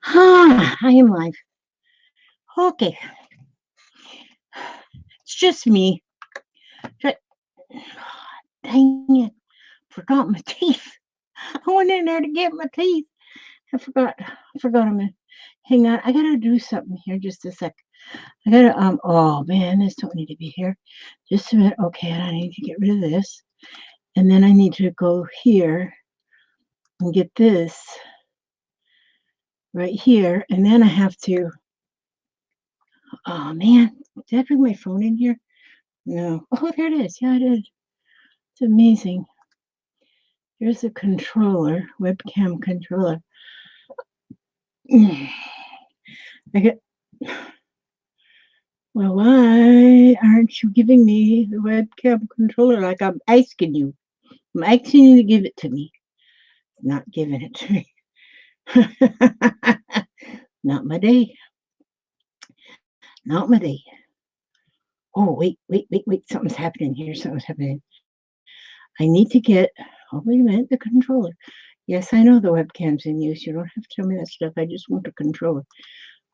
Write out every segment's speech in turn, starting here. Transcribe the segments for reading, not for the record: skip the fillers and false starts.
I am live. Okay, it's just me. Ju- Dang it, forgot my teeth. I went in there to get my teeth. I forgot them. Hang on, I gotta do something here. Just a sec. I gotta Oh man, this don't need to be here. Just a minute. Okay, I need to get rid of this, and then I need to go here and get this right here, and then I have to. Oh man, did I bring my phone in here? No. Oh, there it is. Yeah, I did. It's amazing. Here's a controller, webcam controller. I get, well, why aren't you giving me the webcam controller like I'm asking you? I'm asking you to give it to me. Not giving it to me. Not my day. Not my day. Oh, wait. Something's happening here. Something's happening. I need to get, oh, wait a minute, the controller. Yes, I know the webcam's in use. You don't have to tell me that stuff. I just want the controller.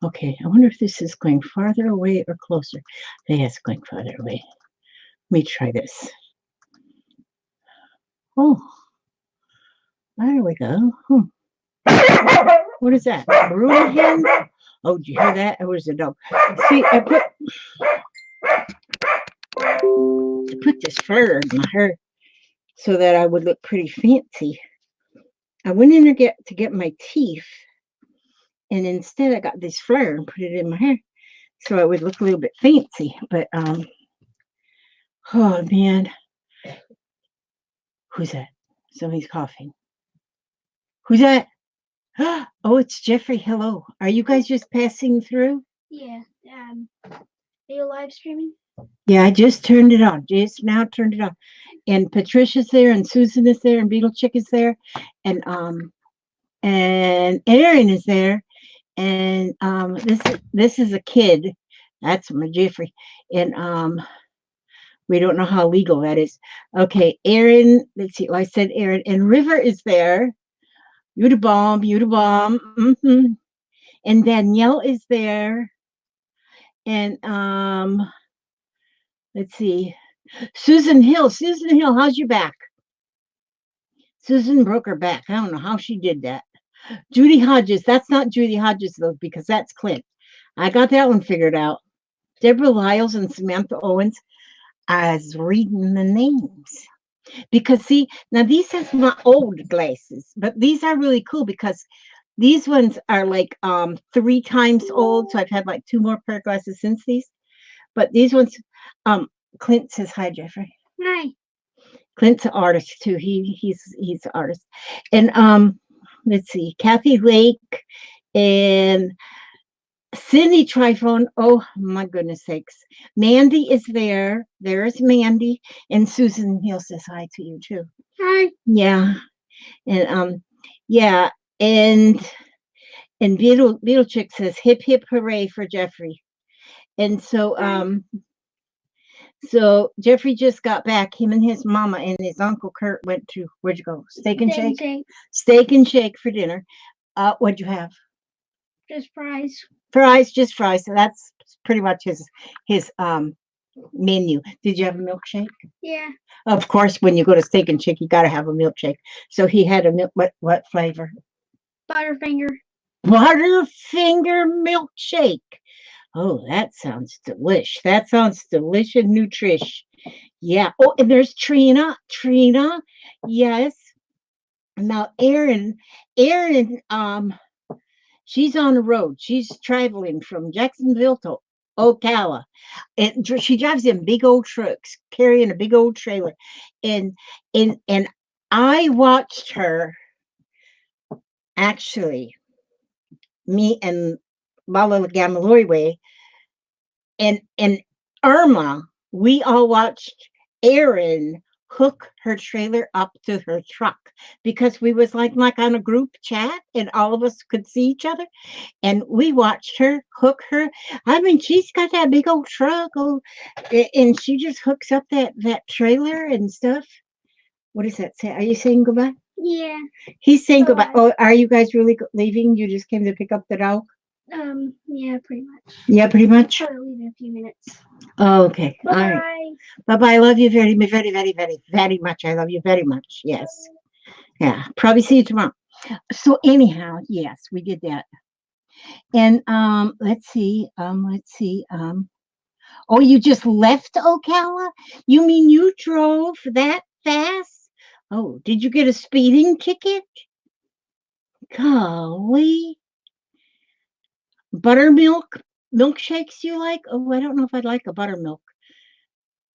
Okay, I wonder if this is going farther away or closer. I think it's going farther away. Let me try this. Oh, there we go. What is that? Broody hen? Oh, did you hear that? Or was a dog? See, I put this fur in my hair so that I would look pretty fancy. I went in there to get my teeth, and instead I got this flare and put it in my hair so I would look a little bit fancy. But oh man, who's that? Somebody's coughing. Who's that? Oh, it's Jeffrey. Hello. Are you guys just passing through? Yeah. Are you live streaming? Yeah, I just turned it on. Just now turned it on. And Patricia's there, and Susan is there, and Beetle Chick is there, and Aaron is there, and this is a kid. That's my Jeffrey, and we don't know how legal that is. Okay, Aaron. Let's see. Oh, I said Aaron, and River is there. You the bomb. You the bomb. And Danielle is there, and let's see. Susan Hill. Susan Hill, how's your back? Susan broke her back. I don't know how she did that. Judy Hodges. That's not Judy Hodges, though, because that's Clint. I got that one figured out. Deborah Lyles and Samantha Owens. I was reading the names. Because, see, now these are my old glasses, but these are really cool because these ones are like 3 times old. So I've had like 2 more pair of glasses since these. But these ones, Clint says hi, Jeffrey. Hi. Clint's an artist too. He's an artist. And let's see, Kathy Lake and Cindy Trifone. Oh my goodness sakes. Mandy is there. There's Mandy. And Susan Hill says hi to you too. Hi. Yeah. And yeah. And Beetle Chick says hip hip hooray for Jeffrey. And so Jeffrey just got back. Him and his mama and his uncle Kurt went to, where'd you go? Steak and Shake? Steak and Shake for dinner. What'd you have? Just fries. Fries, just fries. So that's pretty much his menu. Did you have a milkshake? Yeah. Of course, when you go to Steak and Shake, you gotta have a milkshake. So he had a milk. What flavor? Butterfinger. Butterfinger milkshake. Oh, that sounds delish. That sounds delicious, nutrish. Yeah. Oh, and there's Trina. Trina. Yes. Now Erin, she's on the road. She's traveling from Jacksonville to Ocala. And she drives in big old trucks, carrying a big old trailer. And I watched her actually, me and Lala Gamaloriwe and Irma, we all watched Erin hook her trailer up to her truck because we was like on a group chat and all of us could see each other, and we watched her hook her. I mean, she's got that big old truck, and she just hooks up that trailer and stuff. What does that say? Are you saying goodbye? Yeah. He's saying So goodbye. Oh, are you guys really leaving? You just came to pick up the dog? Yeah, pretty much. Yeah, pretty much. I'll leave in a few minutes. Oh, okay. All right. Bye. Bye-bye. I love you very, very, very, very, very much. I love you very much. Yes. Yeah. Probably see you tomorrow. So anyhow, yes, we did that. And let's see. Oh, you just left Ocala? You mean you drove that fast? Oh, did you get a speeding ticket? Golly. Buttermilk milkshakes you like? Oh, I don't know if I'd like a buttermilk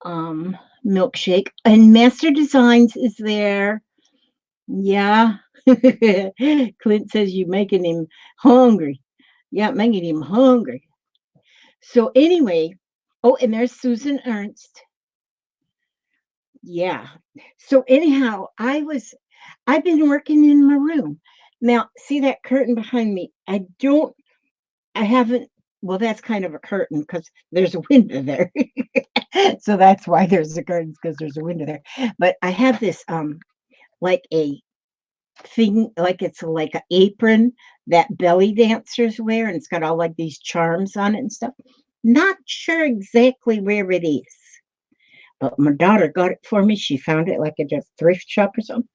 um milkshake. And Master Designs is there. Yeah. Clint says you're making him hungry. Yeah, making him hungry. So anyway, oh, and there's Susan Ernst. Yeah. So anyhow, I've been working in my room. Now, see that curtain behind me? I haven't, well, that's kind of a curtain because there's a window there. So that's why there's a curtain, because there's a window there. But I have this like a thing, like it's like an apron that belly dancers wear, and it's got all like these charms on it and stuff. Not sure exactly where it is, but my daughter got it for me. She found it like at a thrift shop or something.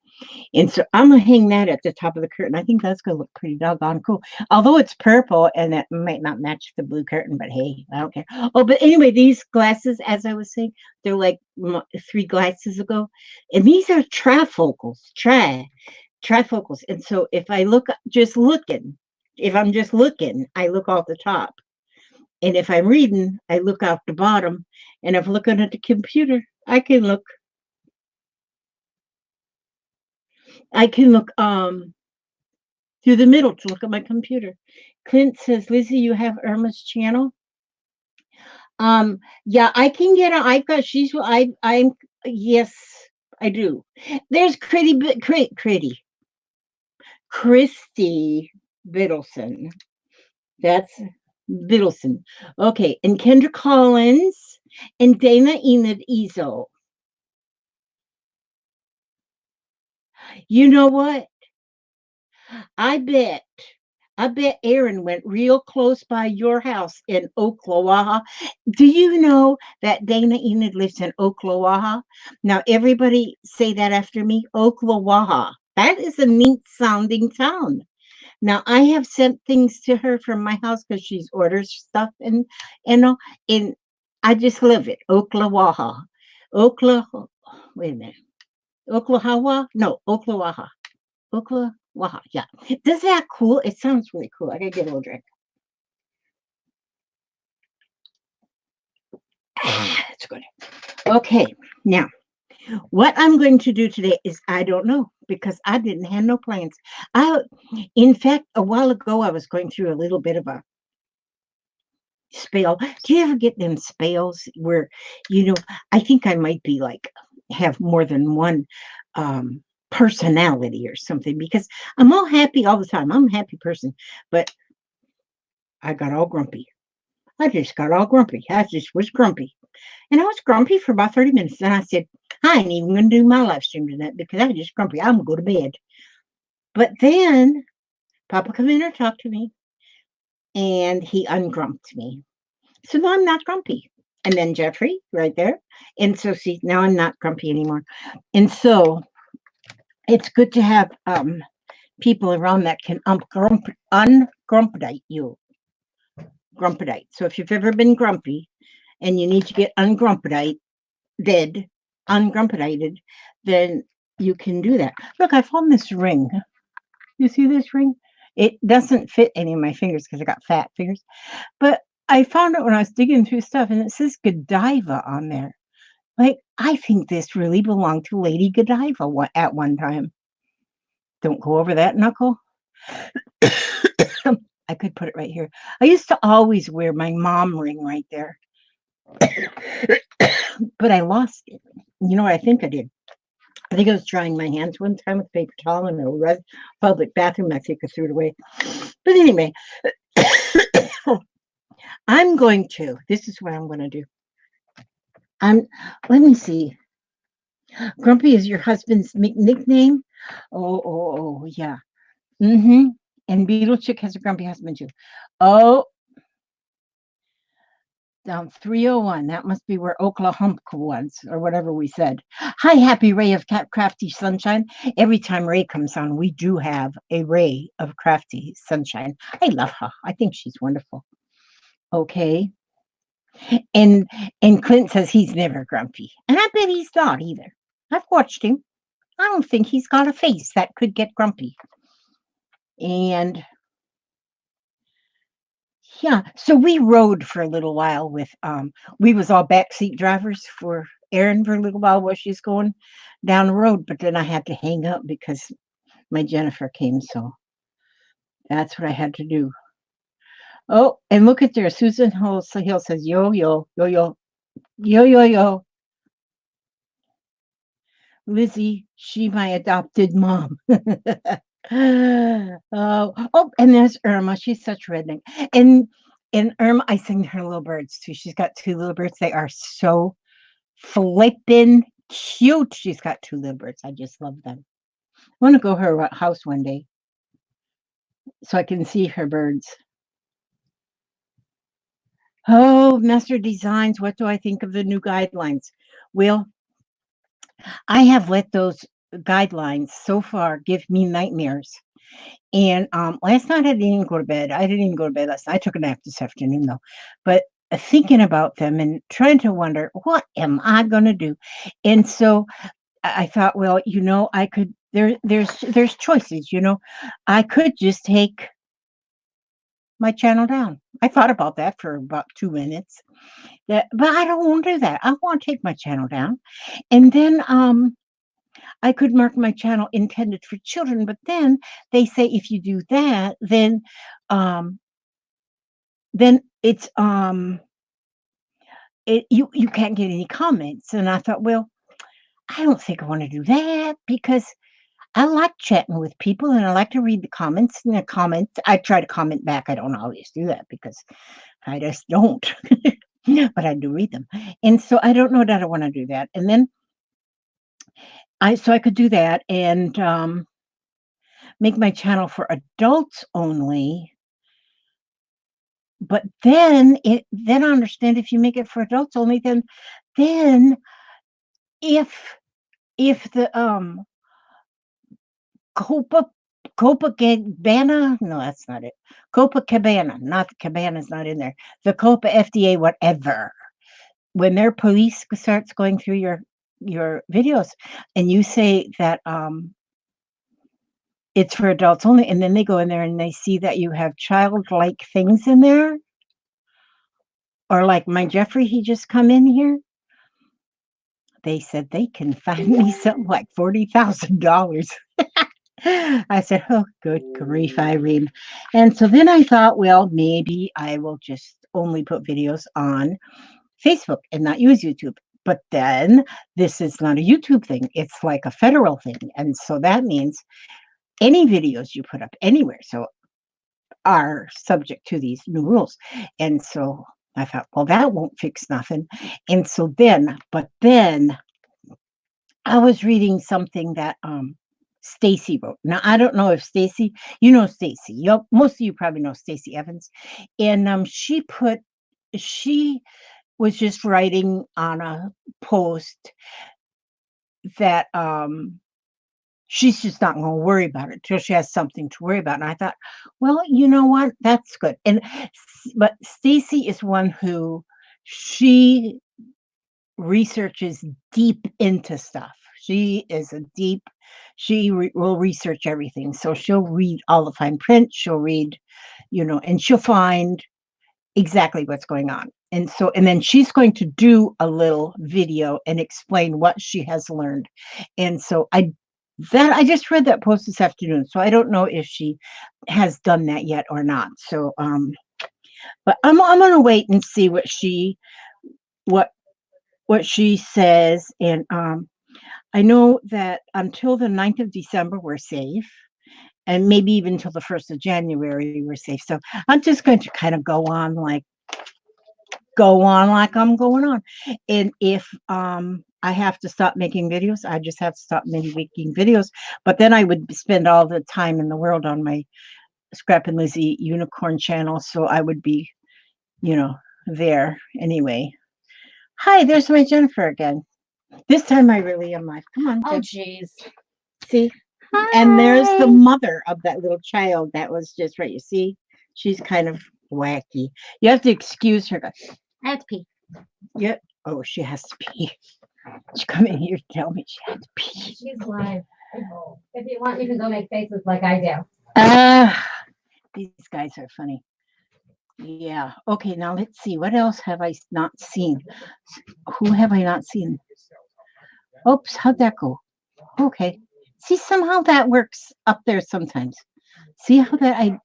And so I'm gonna hang that at the top of the curtain. I think that's gonna look pretty doggone cool. Although it's purple and that might not match the blue curtain, but hey, I don't care. Oh, but anyway, these glasses, as I was saying, they're like 3 glasses ago, and these are trifocals. Trifocals. And so if I look just looking, if I'm just looking, I look off the top. And if I'm reading, I look out the bottom. And if I'm looking at the computer, I can look through the middle to look at my computer. Clint says, Lizzie, you have Irma's channel? Yeah, I can get on. I've got I'm yes, I do. There's Christy Biddleson. That's Biddleson. Okay, and Kendra Collins and Dana Enid Ezo. You know what? I bet. I bet Aaron went real close by your house in Oklawaha. Do you know that Dana Enid lives in Oklawaha? Now, everybody say that after me. Oklawaha. That is a neat sounding town. Now, I have sent things to her from my house because she's orders stuff and I just love it. Oklawaha. Oklahoma. Wait a minute. Oklahoma? No, Oklawaha. Oklawaha. Yeah. Does that cool? It sounds really cool. I gotta get a little drink. That's good. Okay. Now, what I'm going to do today is I don't know because I didn't have no plans. In fact, a while ago, I was going through a little bit of a spell. Do you ever get them spells where, you know, I think I might be like, have more than one personality or something because I'm all happy all the time. I'm a happy person, but I got all grumpy. I just got all grumpy. I just was grumpy. And I was grumpy for about 30 minutes. And I said, I ain't even going to do my live stream tonight because I was just grumpy. I'm going to go to bed. But then Papa come in and talk to me and he ungrumped me. So now I'm not grumpy. And then Jeffrey right there. And so see, now I'm not grumpy anymore. And so it's good to have people around that can ungrumpidite you. Grumpidite. So if you've ever been grumpy and you need to get ungrumpidite, ungrumpedited, then you can do that. Look, I found this ring. You see this ring? It doesn't fit any of my fingers because I got fat fingers. But I found it when I was digging through stuff and it says Godiva on there. Like, I think this really belonged to Lady Godiva at one time. Don't go over that knuckle. I could put it right here. I used to always wear my mom ring right there. But I lost it. You know what I think I did? I think I was drying my hands one time with paper towel in a public bathroom. I think I threw it away. But anyway, this is what I'm going to do. Let me see. Grumpy is your husband's nickname? Oh, yeah. Mm-hmm. And Beetle Chick has a grumpy husband too. Oh, down 301. That must be where Oklahoma was, or whatever we said. Hi, happy ray of crafty sunshine. Every time Ray comes on, we do have a ray of crafty sunshine. I love her. I think she's wonderful. Okay. And Clint says he's never grumpy. And I bet he's not either. I've watched him. I don't think he's got a face that could get grumpy. And yeah, so we rode for a little while with we was all backseat drivers for Erin for a little while she's going down the road, but then I had to hang up because my Jennifer came, so that's what I had to do. Oh, and look at there, Susan Hill says yo yo yo yo yo yo yo. Lizzie, she my adopted mom. Oh, and there's Irma. She's such redneck. And Irma, I sing her little birds too. She's got two little birds. They are so flippin' cute. She's got two little birds. I just love them. I want to go to her house one day so I can see her birds. Oh, Master Designs. What do I think of the new guidelines? Well, I have let those guidelines so far give me nightmares. And last night I didn't even go to bed. I didn't even go to bed last night. I took a nap this afternoon though. But thinking about them and trying to wonder, what am I going to do? And so I thought, well, I could. There's choices. I could just take my channel down. I thought about that for about 2 minutes. But I don't want to do that. I want to take my channel down, and then I could mark my channel intended for children, but then they say if you do that, um, then you can't get any comments. And I thought, well, I don't think I want to do that because I like chatting with people and I like to read the comments. And the comments, I try to comment back. I don't always do that because I just don't, but I do read them. And so I don't know that I want to do that. And then I could do that and make my channel for adults only. But then I understand if you make it for adults only, then if the Copacabana, no, that's not it. Copacabana, not the cabana's not in there. The Copa FDA, whatever. When their police starts going through your videos, and you say that it's for adults only, and then they go in there and they see that you have childlike things in there, or like my Jeffrey, he just come in here. They said they can find me something like $40,000. I said, oh, good grief, Irene. And so then I thought, well, maybe I will just only put videos on Facebook and not use YouTube. But then this is not a YouTube thing. It's like a federal thing. And so that means any videos you put up anywhere are subject to these new rules. And so I thought, well, that won't fix nothing. And so then I was reading something that Stacy wrote. Now I don't know if Stacy, Stacy. Most of you probably know Stacy Evans, and she was just writing on a post that she's just not going to worry about it till she has something to worry about. And I thought, well, you know what? That's good. But Stacy is one who she researches deep into stuff. She will research everything. So she'll read all the fine print. She'll read, and she'll find exactly what's going on. And then she's going to do a little video and explain what she has learned. And so I just read that post this afternoon. So I don't know if she has done that yet or not. So, but I'm going to wait and see what she says. And I know that until the 9th of December, we're safe. And maybe even until the 1st of January, we're safe. So I'm just going to kind of go on like I'm going on. And if I have to stop making videos. I just have to stop making videos. But then I would spend all the time in the world on my Scrap and Lizzie unicorn channel. So I would be, you know, there anyway. Hi, there's my Jennifer again. This time I really am live. Come on. Oh, jeez. See? And there's the mother of that little child that was just right. You see? She's kind of wacky. You have to excuse her. I have to pee. Yeah. Oh, she has to pee. She come in here to tell me she had to pee. She's live. If you want, you can go make faces like I do. These guys are funny. Yeah. Okay, now let's see. What else have I not seen? Who have I not seen? Oops, how'd that go? Okay. See, somehow that works up there sometimes. See how that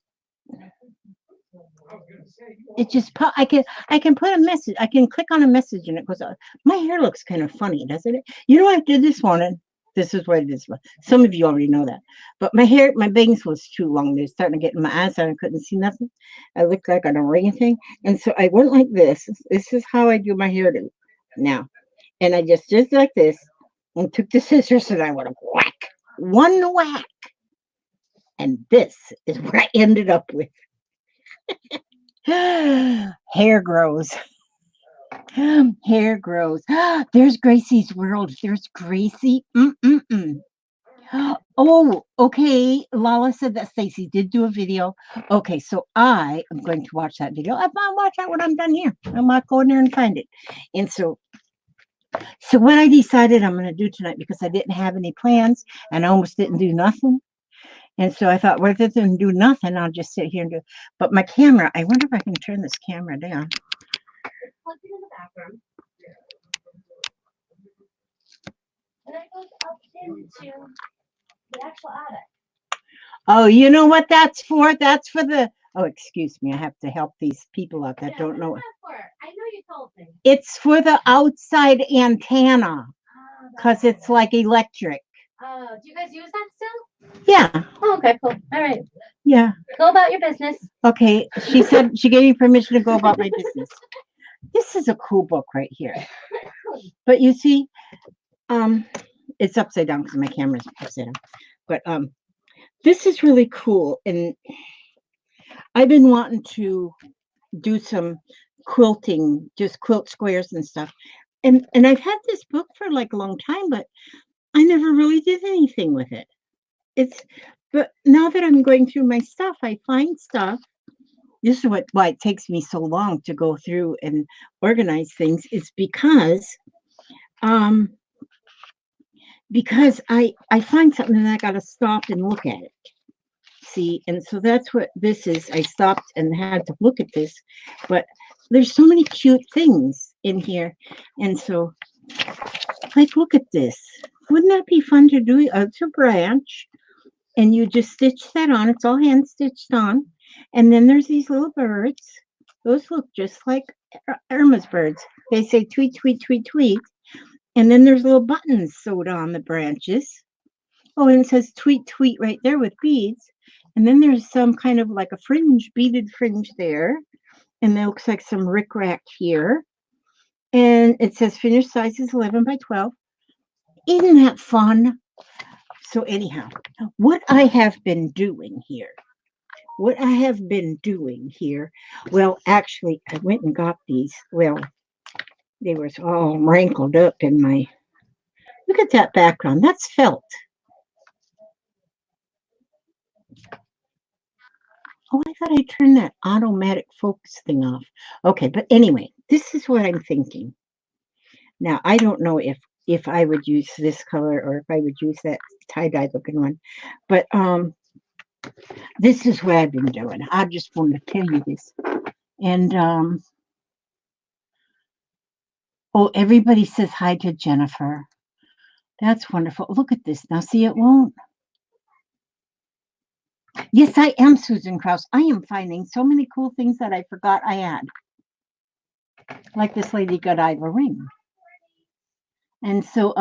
it just I can put a message. I can click on a message and it goes. My hair looks kind of funny, doesn't it? You know, I did this morning. This is what it is. Some of you already know that. But my hair, my bangs was too long. They're starting to get in my eyes and I couldn't see nothing. I looked like an orangutan. And so I went like this. This is how I do my hair now. And I just did like this and took the scissors and I went whack. One whack. And this is what I ended up with. Hair grows. Hair grows. There's Gracie's world. There's Gracie. Oh, okay. Lala said that Stacy did do a video. Okay, so I am going to watch that video. I'm gonna watch that when I'm done here. I'm not going there and find it. And so what I decided I'm going to do tonight, because I didn't have any plans and I almost didn't do nothing. And so I thought, rather than do nothing, I'll just sit here and do. But my camera, I wonder if I can turn this camera down. Plug it in the bathroom. And then it goes up into the actual attic. Oh, you know what that's for? That's for the. Oh, excuse me. I have to help these people out that don't know. What is that for? I know you told me. It's for the outside antenna because it's like electric. Oh, do you guys use that still? Yeah. Oh, okay, cool. All right. Yeah. Go about your business. Okay. She said she gave me permission to go about my business. This is a cool book right here. But you see, it's upside down because my camera's upside down. But this is really cool, and I've been wanting to do some quilting, just quilt squares and stuff. And I've had this book for like a long time, but I never really did anything with it. But now that I'm going through my stuff, I find stuff. This is why it takes me so long to go through and organize things, is because I find something and I got to stop and look at it. See, and so that's what this is. I stopped and had to look at this, but there's so many cute things in here. And so, like, look at this. Wouldn't that be fun to do? It's a branch, and you just stitch that on. It's all hand stitched on. And then there's these little birds. Those look just like Irma's birds. They say tweet, tweet, tweet, tweet. And then there's little buttons sewed on the branches. Oh, and it says tweet, tweet right there with beads. And then there's some kind of like a fringe, beaded fringe there. And there looks like some rickrack here. And it says finished size is 11 by 12. Isn't that fun? So anyhow, what I have been doing here, well, actually, I went and got these. Well, they were all wrinkled up in my, look at that background. That's felt. Oh, I thought I turned that automatic focus thing off. Okay, but anyway, this is what I'm thinking. Now, I don't know if I would use this color or if I would use that tie-dye looking one, but this is what I've been doing. I just wanted to tell you this. And oh, everybody says hi to Jennifer. That's wonderful. Look at this. Now, see, it won't. Yes, I am Susan Krause. I am finding so many cool things that I forgot I had. Like this lady Godiva ring. And so,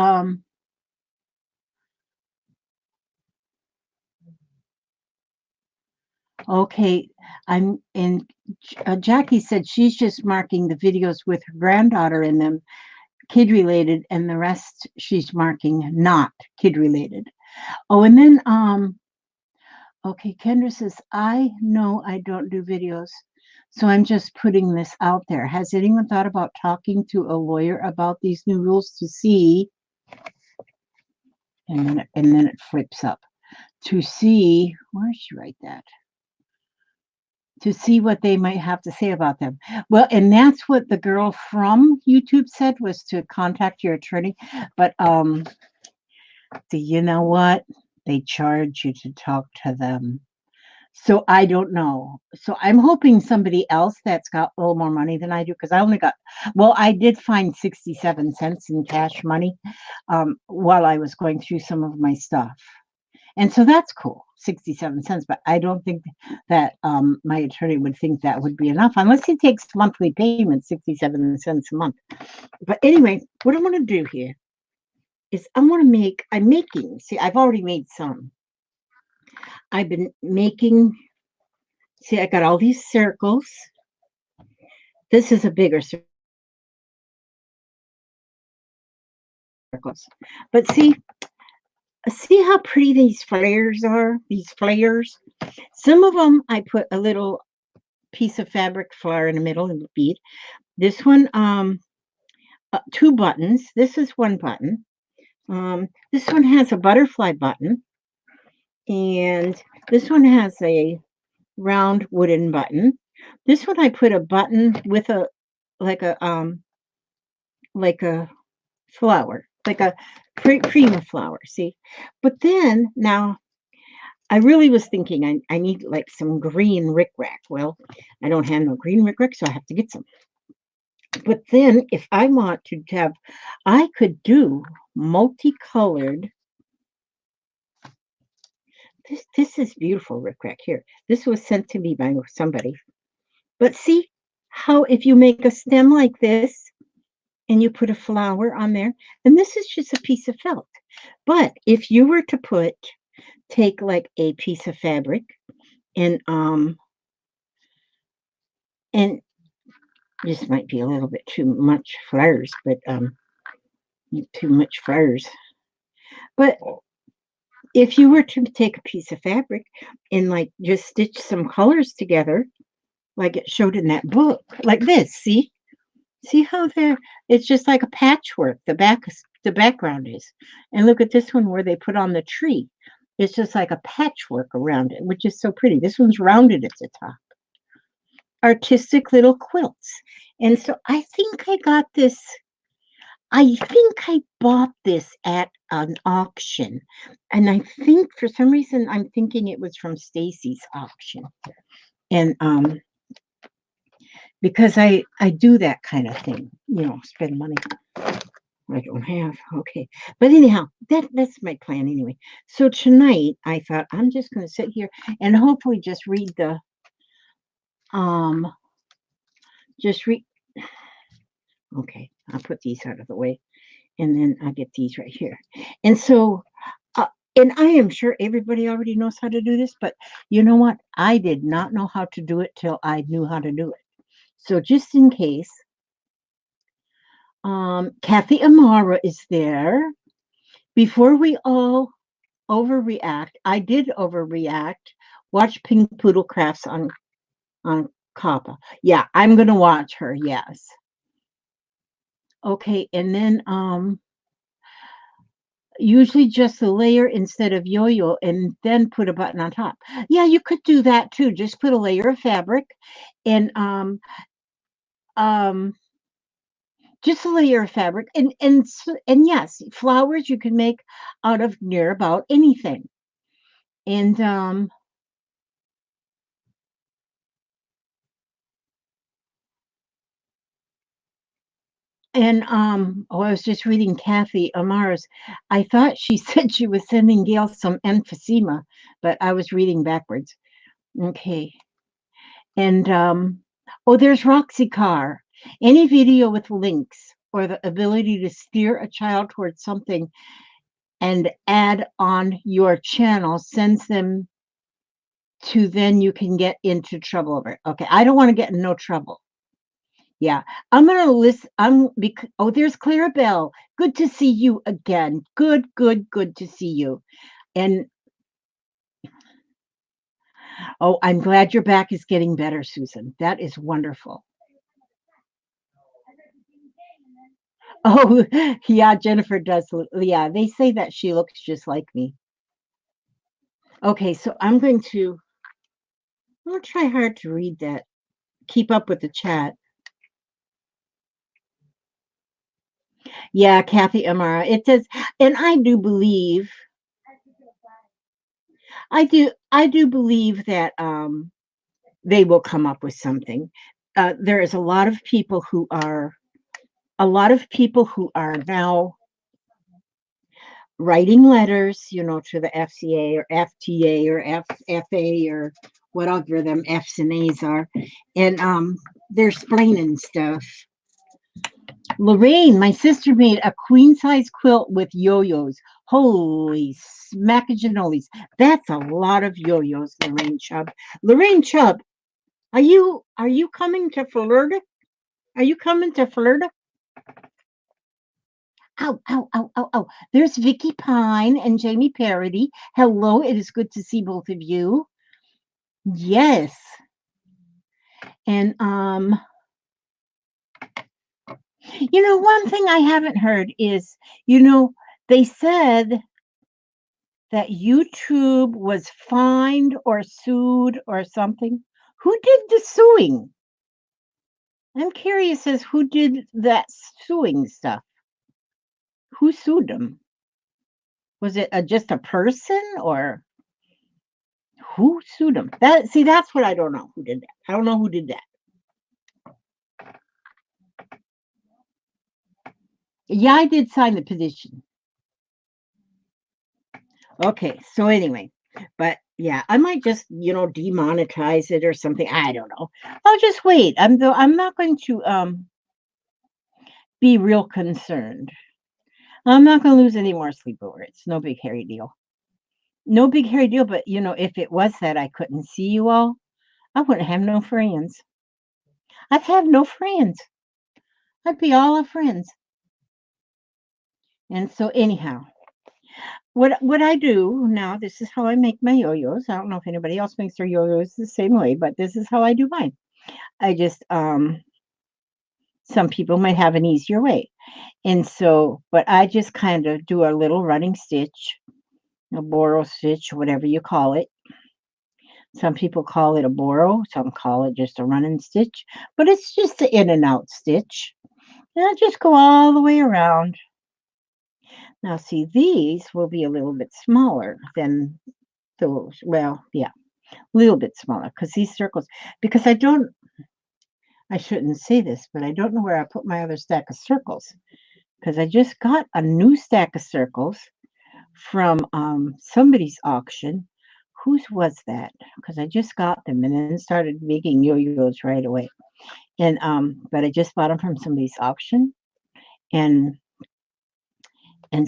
okay, Jackie said she's just marking the videos with her granddaughter in them kid related, and the rest she's marking not kid related. Oh, and then okay, Kendra says, I know I don't do videos, so I'm just putting this out there. Has anyone thought about talking to a lawyer about these new rules to see, and then it flips up, to see, where did she write that? To see what they might have to say about them. Well, and that's what the girl from YouTube said, was to contact your attorney. But do you know what? They charge you to talk to them. So I don't know. So I'm hoping somebody else that's got a little more money than I do, because I only got, well, I did find 67 cents in cash money while I was going through some of my stuff. And so that's cool, 67 cents. But I don't think that my attorney would think that would be enough unless he takes monthly payments, 67 cents a month. But anyway, what I want to do here is I'm making, see, I've already made some. I've been making, see, I got all these circles. This is a bigger circles. But see how pretty these flares are? These flares. Some of them I put a little piece of fabric flower in the middle and bead. This one, 2 buttons. This is 1 button. This one has a butterfly button, and this one has a round wooden button. This one I put a button with a like a flower, like a cream of flower. See, but then now I really was thinking I need like some green rickrack. Well, I don't have no green rickrack, so I have to get some. But then if I want to have, I could do multicolored. This is beautiful rickrack here. This was sent to me by somebody. But see how if you make a stem like this and you put a flower on there, and this is just a piece of felt. But if you were to take like a piece of fabric and this might be a little bit too much flowers, but too much flowers. But if you were to take a piece of fabric and like just stitch some colors together, like it showed in that book, like this, see how it's just like a patchwork. The background is, and look at this one where they put on the tree. It's just like a patchwork around it, which is so pretty. This one's rounded at the top. Artistic little quilts. And so I think I got this. I think I bought this at an auction, and I think for some reason I'm thinking it was from Stacy's auction, and because I do that kind of thing, spend money I don't have. Okay, but anyhow, that's my plan anyway. So tonight I thought I'm just going to sit here and hopefully just read the just read. Okay, I'll put these out of the way. And then I get these right here. And so, and I am sure everybody already knows how to do this, but you know what? I did not know how to do it till I knew how to do it. So just in case, Kathy Amara is there. Before we all overreact, I did overreact. Watch Pink Poodle Crafts on Kappa. Yeah, I'm gonna watch her. Yes. Okay, and then usually just a layer instead of yo-yo, and then put a button on top. Yeah, you could do that too. Just put a layer of fabric and just a layer of fabric, and yes, flowers you can make out of near about anything. And oh, I was just reading Kathy Amara's. I thought she said she was sending Gail some emphysema, but I was reading backwards. Okay. And oh, there's Roxy Carr. Any video with links or the ability to steer a child towards something and add on your channel sends them to, then you can get into trouble over it. Okay, I don't want to get in no trouble. Yeah, I'm gonna list. Oh, there's Clarabelle. Good to see you again. Good, good, good to see you. And oh, I'm glad your back is getting better, Susan. That is wonderful. Oh, yeah, Jennifer does. Yeah, they say that she looks just like me. Okay, so I'm gonna try hard to read that. Keep up with the chat. Yeah, Kathy Amara. It says, and I do believe that they will come up with something. There is a lot of people who are now writing letters, to the FCA or FTA or FFA or whatever them F's and A's are, and they're explaining stuff. Lorraine, my sister made a queen size quilt with yo-yos. Holy smackagenoles. That's a lot of yo-yos, Lorraine Chubb. Lorraine Chubb, are you coming to Florida? Are you coming to Florida? Ow, ow, ow, ow, ow. There's Vicky Pine and Jamie Parody. Hello, it is good to see both of you. Yes. And one thing I haven't heard is, they said that YouTube was fined or sued or something. Who did the suing? I'm curious as who did that suing stuff. Who sued them? Was it just a person or who sued them? That's what I don't know. Who did that? I don't know who did that. Yeah, I did sign the petition. Okay, so anyway, but yeah, I might just demonetize it or something. I don't know. I'll just wait. I'm not going to be real concerned. I'm not going to lose any more sleep over it. It's no big hairy deal. No big hairy deal. But if it was that I couldn't see you all, I wouldn't have no friends. I'd have no friends. I'd be all our friends. And so anyhow, what I do now, this is how I make my yo-yos. I don't know if anybody else makes their yo-yos the same way, but this is how I do mine. I just some people might have an easier way. And so, but I just kind of do a little running stitch, a borrow stitch, whatever you call it. Some people call it a borrow, some call it just a running stitch, but it's just an in and out stitch. And I just go all the way around. Now, see, these will be a little bit smaller than those. Well, yeah, a little bit smaller because these circles, because I shouldn't say this, but I don't know where I put my other stack of circles because I just got a new stack of circles from somebody's auction. Whose was that? Because I just got them and then started making yo-yos right away. And but I just bought them from somebody's auction, and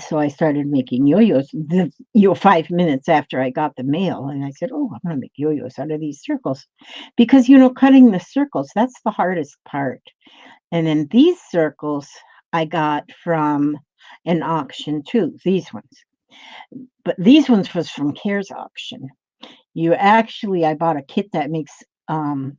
so I started making yo-yos. 5 minutes after I got the mail, and I said, "Oh, I'm gonna make yo-yos out of these circles," because cutting the circles, that's the hardest part. And then these circles I got from an auction too. These ones, but these ones was from Care's auction. I bought a kit that makes um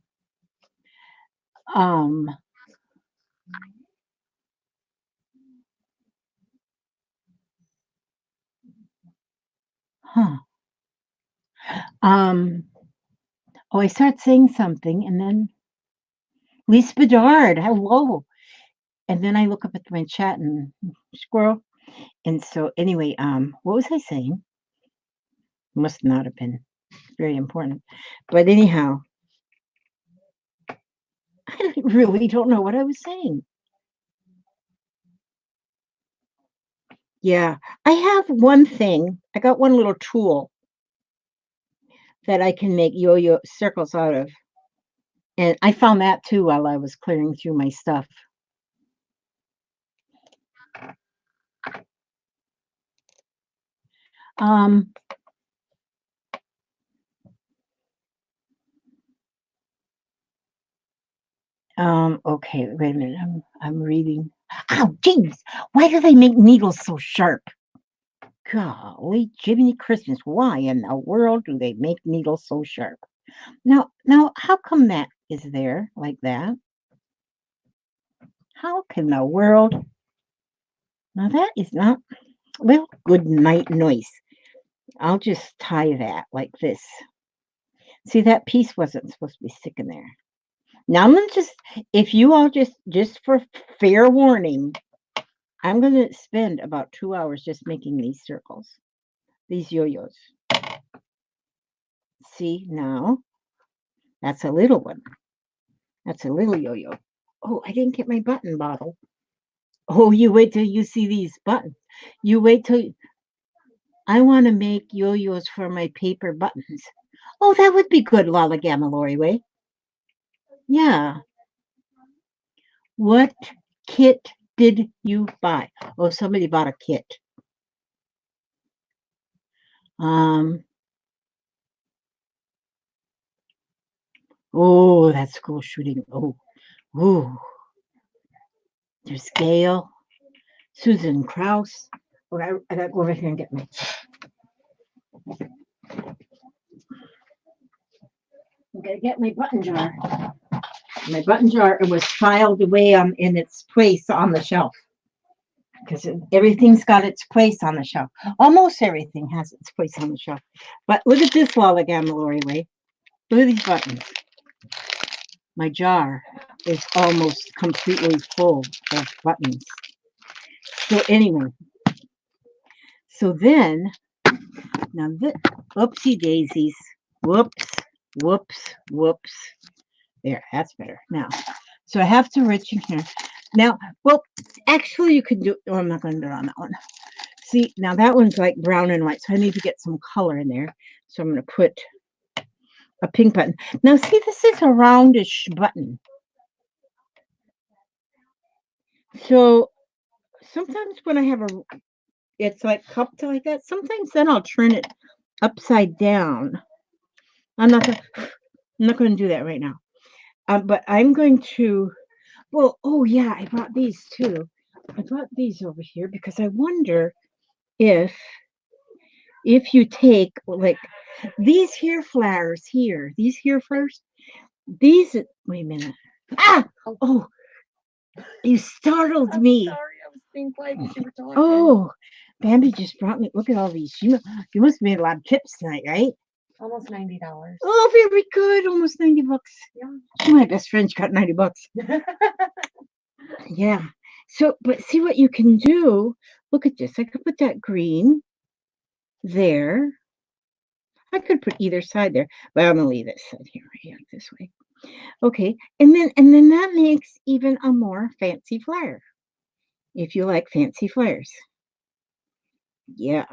huh um oh, I start saying something and then Lisa Bedard, hello. And then I look up at my chat and squirrel. And so anyway, what was I saying? Must not have been very important. But anyhow, I really don't know what I was saying. Yeah, I have one thing. I got one little tool that I can make yo-yo circles out of. And I found that too while I was clearing through my stuff. Um, Okay, wait a minute. I'm reading. Oh, jeez. Why do they make needles so sharp? Golly, Jiminy Christmas. Why in the world do they make needles so sharp? Now, how come that is there like that? How can the world? Now that is not, well, good night noise. I'll just tie that like this. See, that piece wasn't supposed to be sticking there. Now I'm gonna just, if you all just for fair warning, I'm gonna spend about 2 hours just making these circles, these yo-yos. See, now that's a little one. That's a little yo-yo. Oh, I didn't get my button bottle. Oh, you wait till you see these buttons. You wait till I want to make yo-yos for my paper buttons. Oh, that would be good, Lala Gamma Lori Way. Yeah. What kit did you buy? Oh, somebody bought a kit. Oh, that's school shooting. Oh, ooh. There's Gail, Susan Kraus. Oh, I gotta go over here and get my. I'm gonna get my button jar. My button jar was filed away in its place on the shelf because everything's got its place on the shelf. Almost everything has its place on the shelf. But look at this, Lala Gamma Lori Way. Look at these buttons. My jar is almost completely full of buttons. So anyway, so then, now this, oopsie daisies, whoops, whoops, whoops. There, that's better. Now, so I have to reach in here. Now, well, actually you could do, oh, I'm not going to do it on that one. See, now that one's like brown and white, so I need to get some color in there. So I'm going to put a pink button. Now, see, this is a roundish button. So sometimes when I have it's like cupped like that. Sometimes then I'll turn it upside down. I'm not going to do that right now. But I'm going to. Well, oh yeah, I brought these too. I brought these over here because I wonder if you take like these here flowers here, these here first. These. Wait a minute. Ah! Oh, you startled me. Sorry, I was being quiet because you were talking. Oh, Bambi just brought me. Look at all these. You must have made a lot of trips tonight, right? Almost $90. Oh, very good. Almost $90. Yeah. My best friend's got $90. Yeah. So, but see what you can do. Look at this. I could put that green there. I could put either side there, but I'm gonna leave this side here, right here, this way. Okay, and then that makes even a more fancy flyer. If you like fancy flyers. Yeah.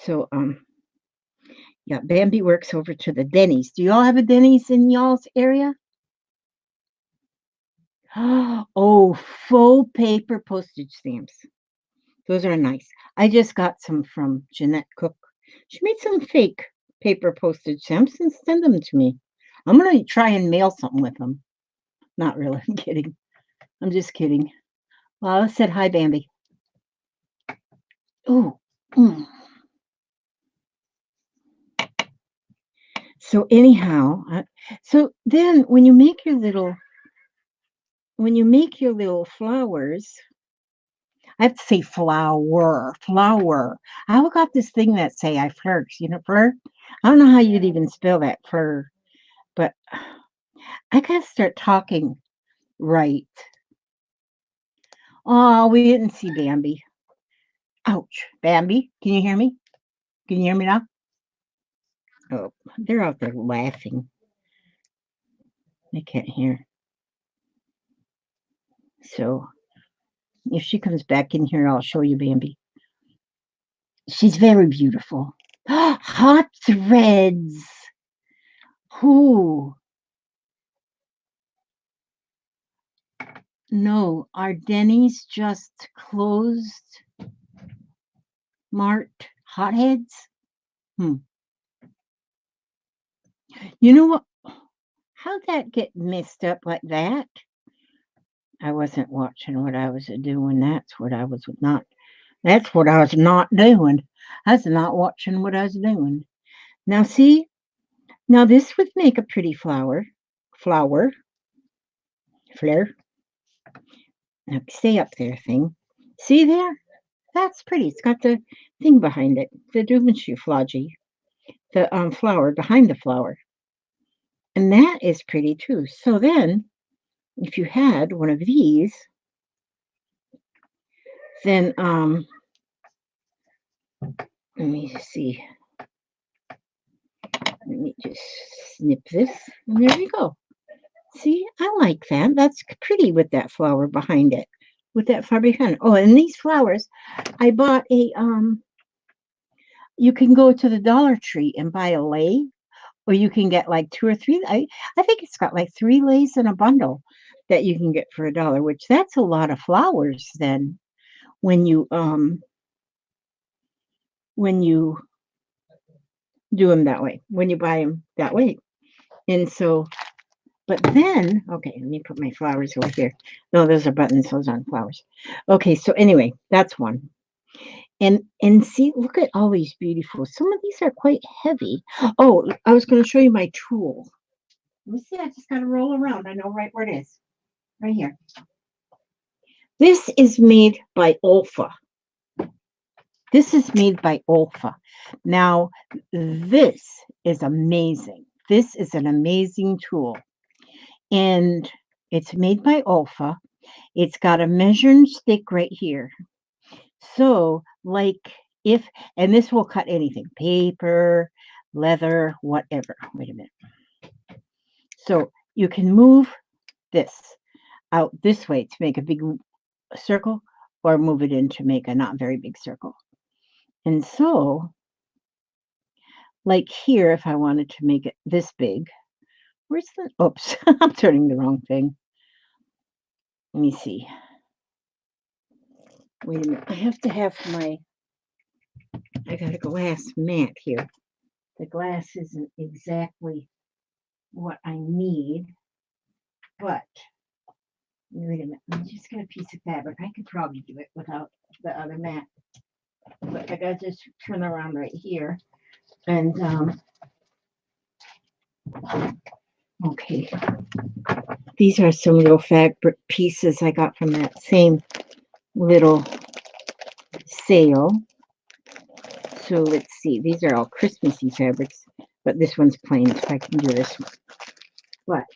So yeah, Bambi works over to the Denny's. Do y'all have a Denny's in y'all's area? Oh, faux paper postage stamps. Those are nice. I just got some from Jeanette Cook. She made some fake paper postage stamps and send them to me. I'm going to try and mail something with them. Not really. I'm kidding. I'm just kidding. Lala said hi, Bambi. Oh. So anyhow, so then when you make your little flowers, I have to say flower. I got this thing that say I flirt, fleur. I don't know how you'd even spell that fleur, but I gotta start talking right. Oh, we didn't see Bambi. Ouch, Bambi, can you hear me? Can you hear me now? Oh, they're out there laughing. They can't hear. So if she comes back in here, I'll show you Bambi. She's very beautiful. Hot threads. Who? No, our Denny's just closed. Marked hotheads. You know what? How'd that get messed up like that? I wasn't watching what I was doing. That's what I was not. That's what I was not doing. I was not watching what I was doing. Now see, now this would make a pretty flower. Flare. Now stay up there, thing. See there? That's pretty. It's got the thing behind it, the Duvenschuflage, the flower behind the flower. And that is pretty too. So then, if you had one of these, then let me see. Let me just snip this, and there we go. See, I like that. That's pretty with that flower behind it. With that flower behind it. Oh, and these flowers, I bought a you can go to the Dollar Tree and buy a lei, or you can get like 2 or 3. I think it's got like 3 leis in a bundle that you can get for $1, which that's a lot of flowers then when you do them that way, when you buy them that way. And so, but then, okay, let me put my flowers over here. No, those are buttons, those aren't flowers. Okay, so anyway, that's one. And see, look at all these beautiful. Some of these are quite heavy. Oh, I was going to show you my tool. Let me see, I just got to roll around. I know right where it is. Right here. This is made by Olfa. This is made by Olfa. Now, this is amazing. This is an amazing tool. And it's made by Olfa. It's got a measuring stick right here. So, like if, and this will cut anything, paper, leather, whatever. Wait a minute. So you can move this out this way to make a big circle, or move it in to make a not very big circle. And so, like here, if I wanted to make it this big, where's the, oops, I'm turning the wrong thing. Let me see. Wait a minute, I have to have my, I got a glass mat here. The glass isn't exactly what I need, but wait a minute, I'm just get a piece of fabric. I could probably do it without the other mat, but I gotta just turn around right here. And okay, these are some little fabric pieces I got from that same little sale. So let's see, these are all Christmassy fabrics, but this one's plain, so I can do this one. But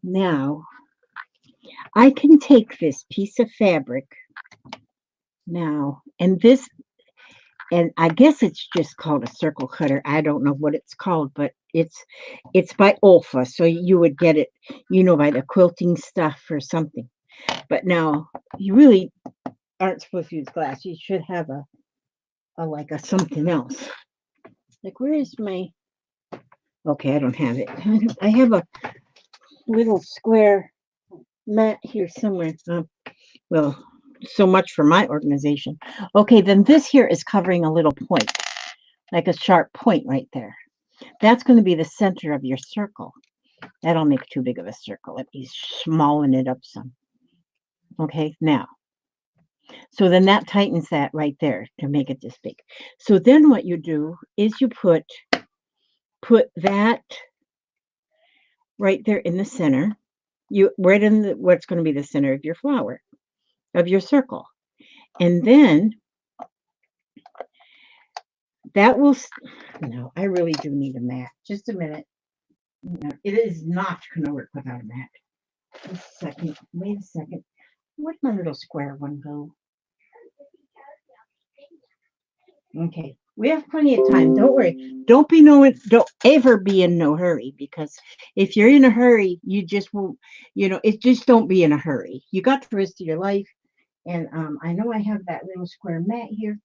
now I can take this piece of fabric now, and this, and I guess it's just called a circle cutter. I don't know what it's called, but it's by Olfa, so you would get it, you know, by the quilting stuff or something. But now you really aren't supposed to use glass. You should have a like a something else. Like, where is my, okay, I don't have it. I have a little square mat here somewhere. Well, so much for my organization. Okay, then this here is covering a little point, like a sharp point right there. That's going to be the center of your circle. That'll make too big of a circle. Let me smallen it up some. Okay, now. So then that tightens that right there to make it this big. So then what you do is you put that right there in the center. You right in the, what's going to be the center of your flower, of your circle. And then that will, no, I really do need a mat. Just a minute. No, it is not going to work without a mat. Just a second. Wait a second. Where'd my little square one go? Okay, we have plenty of time. Don't worry. Don't ever be in no hurry, because if you're in a hurry, you just won't, you know, it just don't be in a hurry. You got the rest of your life. And I know I have that little square mat here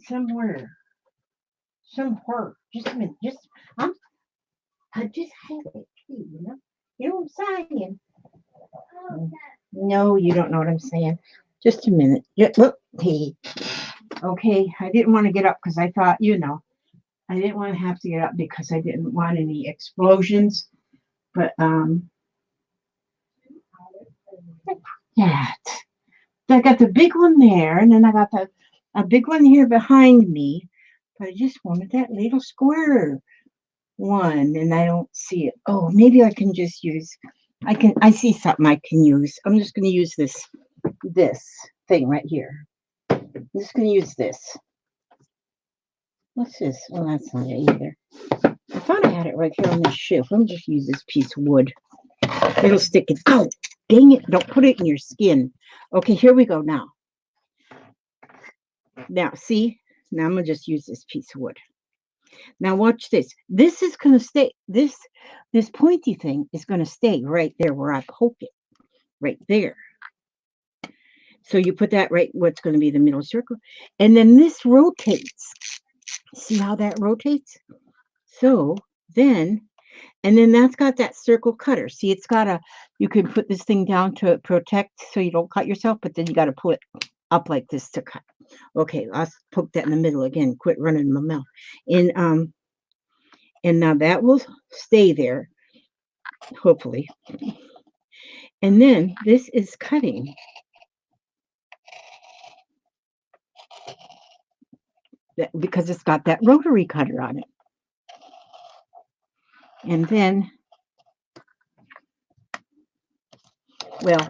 somewhere. Just a minute. I just have it too, you know? You know what I'm saying? No, you don't know what I'm saying. Just a minute. Look, hey. Okay, I didn't want to get up because I thought, you know, I didn't want to have to get up because I didn't want any explosions But that. I got the big one there, and then I got a big one here behind me. But I just wanted that little square one, and I don't see it. Oh, maybe I can just use. I see something I can use. I'm just going to use this thing right here. I'm just going to use this. What's this? Oh, that's not it either. I thought I had it right here on this shelf. Let me just use this piece of wood. It'll stick it. Oh, dang it. Don't put it in your skin. Okay, here we go now. Now, see? Now I'm going to just use this piece of wood. Now watch this. This is going to stay. This pointy thing is going to stay right there where I poke it. Right there. So you put that right what's going to be the middle circle. And then this rotates. See how that rotates? So then, and then that's got that circle cutter. See, it's got you can put this thing down to protect so you don't cut yourself, but then you got to pull it up like this to cut. Okay, I'll poke that in the middle again. Quit running my mouth. And now that will stay there, hopefully. And then this is cutting. Because it's got that rotary cutter on it. And then, well,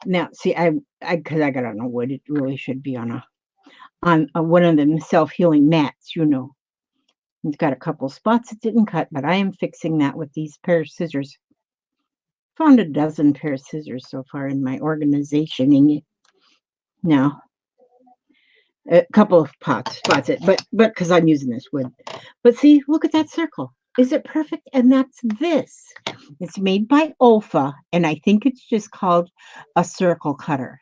now see, because I got on a wood, it really should be on one of them self-healing mats, you know. It's got a couple spots it didn't cut, but I am fixing that with these pair of scissors. Found a dozen pair of scissors so far in my organizationing. Now, a couple of spots it, but because I'm using this wood. But see, look at that circle. Is it perfect? And that's this. It's made by Olfa, and I think it's just called a circle cutter.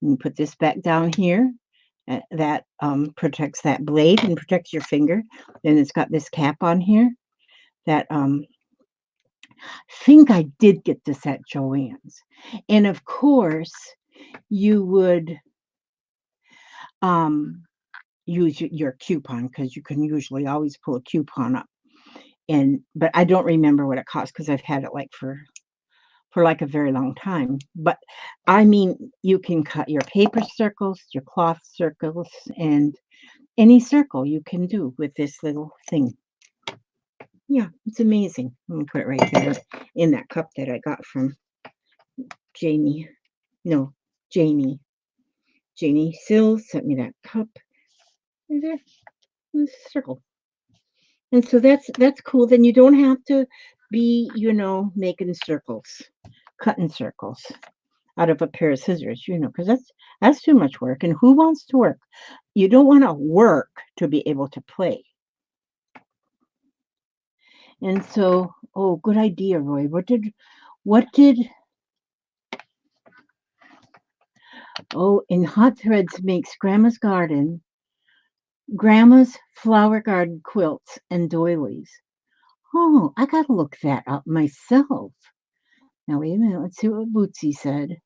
You put this back down here. That protects that blade and protects your finger. Then it's got this cap on here. That I think I did get this at Joann's, and of course you would use your coupon because you can usually always pull a coupon up. But I don't remember what it cost because I've had it like for like a very long time. But I mean, you can cut your paper circles, your cloth circles, and any circle you can do with this little thing. Yeah, it's amazing. Let me put it right there in that cup that I got from Janie. No, Janie. Janie Sills sent me that cup. Right there. This circle. And so that's cool. Then you don't have to be, making circles, cutting circles out of a pair of scissors, because that's too much work. And who wants to work? You don't want to work to be able to play. And so, oh, good idea, Roy. In Hot Threads makes Grandma's Flower Garden quilts and doilies. Oh, I gotta look that up myself. Now wait a minute, let's see what Bootsy said.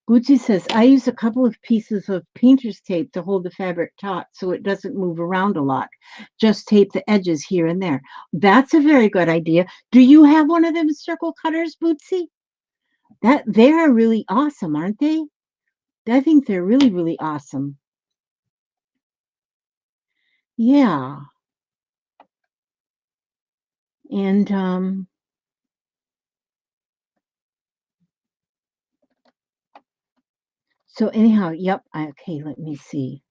Bootsy says, I use a couple of pieces of painter's tape to hold the fabric taut so it doesn't move around a lot. Just tape the edges here and there. That's a very good idea. Do you have one of them circle cutters, Bootsy? They're really awesome, aren't they? I think they're really, really awesome. Yeah. And so anyhow, yep. Okay, let me see.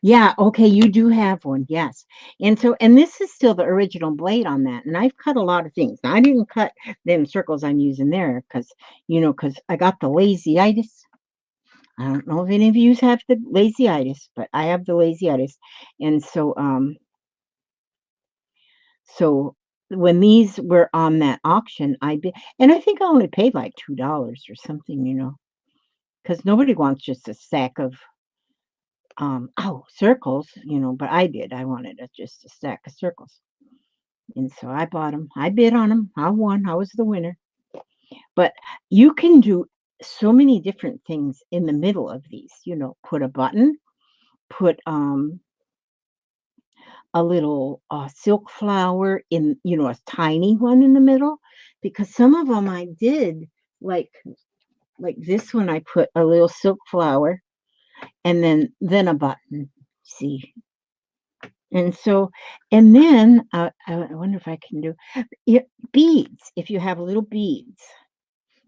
Yeah, okay, you do have one, yes. And this is still the original blade on that. And I've cut a lot of things. Now, I didn't cut them circles I'm using there because I got the lazy-itis. I don't know if any of you have the lazy-itis, but I have the lazy-itis. And so when these were on that auction, and I think I only paid like $2 or something, because nobody wants just a stack of circles, but I wanted just a stack of circles. And so I bought them. I bid on them. I won. I was the winner. But you can do so many different things in the middle of these, put a button, put a little silk flower in, a tiny one in the middle, because some of them I did like this one. I put a little silk flower and then a button. See, and so, and then I wonder if I can do beads. If you have little beads,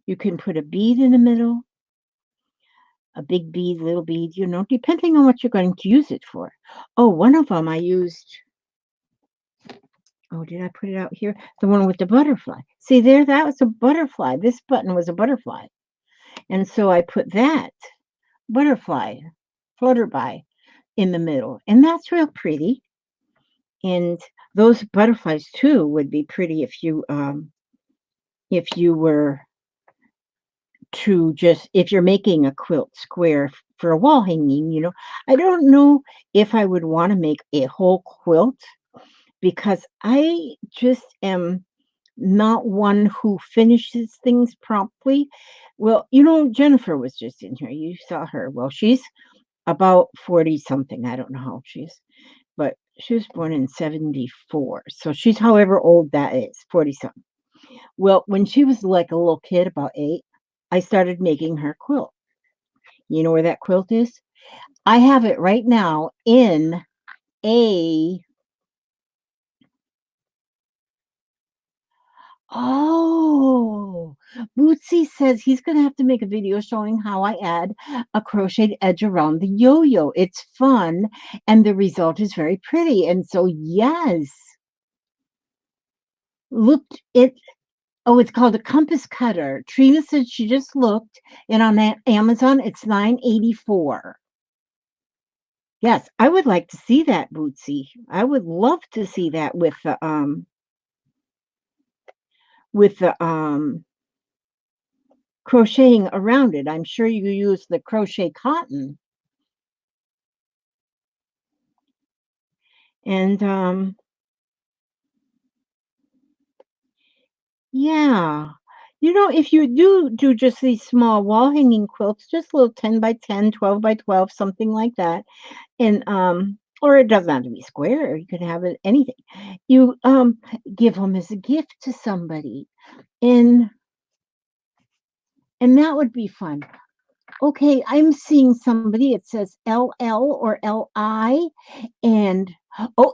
you can put a bead in the middle, a big bead, little bead, depending on what you're going to use it for. Oh, one of them I used. Oh, did I put it out here? The one with the butterfly. See there, that was a butterfly. This button was a butterfly. And so I put that butterfly, flutterby, in the middle. And that's real pretty. And those butterflies too would be pretty if you were to just, if you're making a quilt square for a wall hanging. I don't know if I would want to make a whole quilt, because I just am not one who finishes things promptly. Well, Jennifer was just in here. You saw her. Well, she's about 40 something. I don't know how old she is, but she was born in 74. So she's however old that is, 40 something. Well, when she was like a little kid, about 8, I started making her quilt. You know where that quilt is? I have it right now in a Oh, Bootsy says he's going to have to make a video showing how I add a crocheted edge around the yo-yo. It's fun and the result is very pretty. And so, yes, looked it. Oh, it's called a compass cutter. Trina said she just looked, and on Amazon it's $9.84. Yes, I would like to see that, Bootsy. I would love to see that with the crocheting around it. I'm sure you use the crochet cotton. And yeah. If you do just these small wall hanging quilts, just little 10 by 10, 12 by 12, something like that. And or it doesn't have to be square, you could have it anything. You give them as a gift to somebody. And that would be fun. Okay, I'm seeing somebody. It says LL or LI, and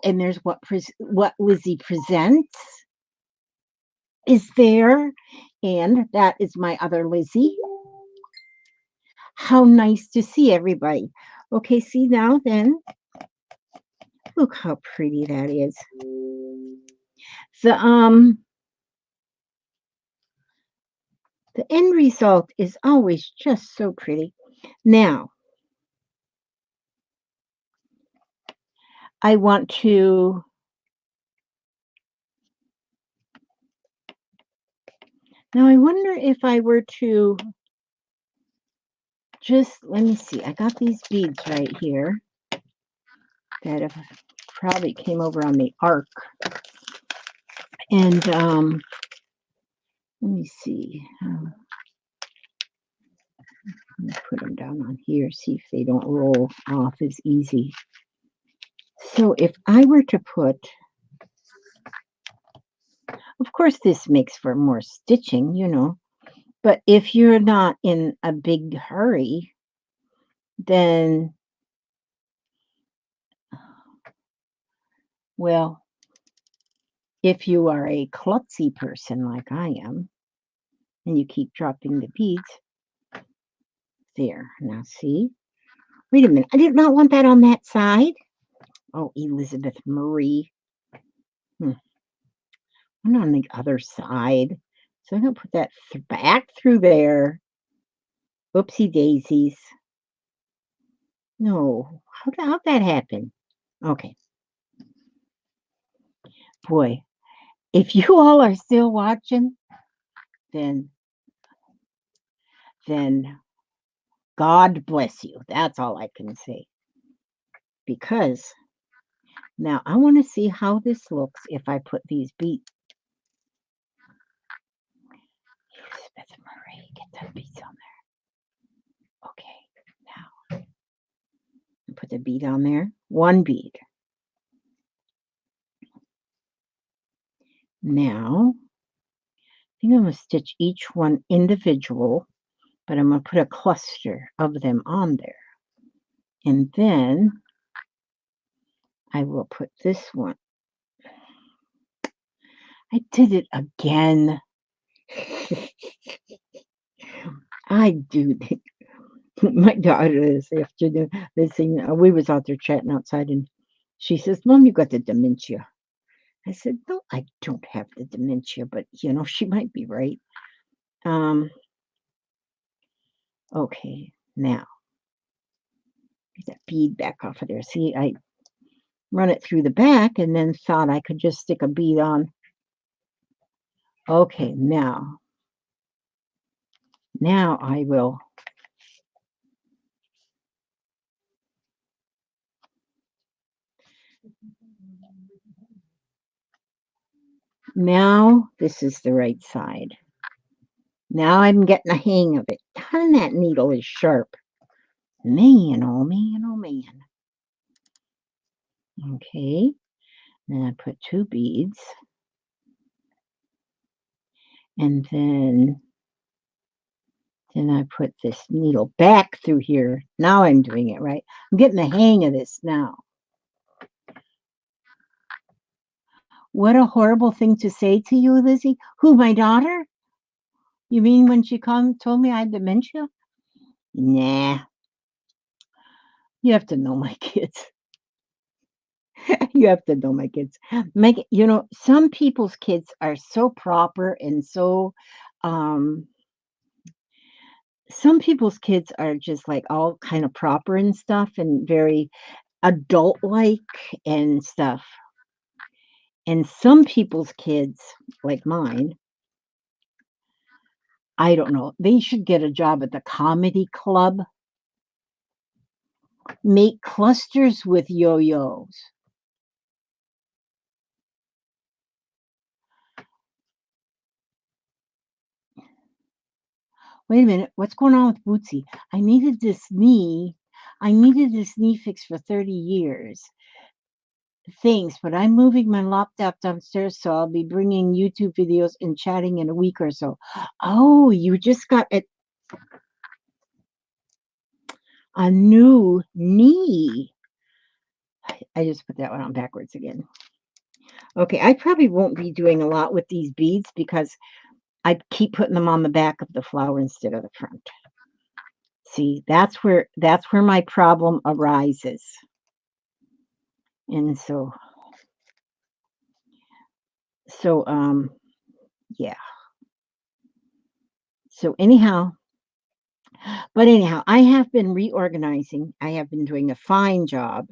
and there's what Lizzie presents is there, and that is my other Lizzie. How nice to see everybody. Okay, see now then. Look how pretty that is. The end result is always just so pretty. Now, I want to I wonder if I were to just, let me see. I got these beads right here that have probably came over on the arc. And let me see. Let me put them down on here, see if they don't roll off as easy. So if I were to put, of course, this makes for more stitching, but if you're not in a big hurry, then, well, if you are a klutzy person like I am, and you keep dropping the beads, there, now see? Wait a minute, I did not want that on that side. Oh, Elizabeth Marie. And on the other side. So I'm going to put that back through there. Oopsie daisies. No, how'd that happen? Okay. Boy, if you all are still watching, then God bless you. That's all I can say. Because now I want to see how this looks if I put these beads. Elizabeth Marie, get the beads on there. Okay, now put the bead on there. One bead. Now, I think I'm going to stitch each one individual, but I'm going to put a cluster of them on there. And then I will put this one. I did it again. I do think my daughter this afternoon, we was out there chatting outside, and she says, "Mom, you got the dementia." I said, "No, I don't have the dementia," but she might be right. Okay, now get that bead back off of there. See, I run it through the back and then thought I could just stick a bead on. Okay, now I will. Now this is the right side. Now I'm getting the hang of it. Darn, that needle is sharp. Man, oh man, oh man. Okay, then I put 2 beads. And then I put this needle back through here. Now I'm doing it right. I'm getting the hang of this now. What a horrible thing to say to you, Lizzie. Who, my daughter? You mean when she told me I had dementia? Nah. You have to know my kids. You have to know my kids. Some people's kids are so proper and so some people's kids are just like all kind of proper and stuff and very adult-like and stuff. And some people's kids, like mine, I don't know, they should get a job at the comedy club. Make clusters with yo-yos. Wait a minute, what's going on with Bootsy? I needed this knee fixed for 30 years. Thanks, but I'm moving my laptop downstairs, so I'll be bringing YouTube videos and chatting in a week or so. Oh, you just got a new knee. I just put that one on backwards again. Okay, I probably won't be doing a lot with these beads because I keep putting them on the back of the flower instead of the front. See, that's where my problem arises. And so yeah. So anyhow, I have been reorganizing. I have been doing a fine job,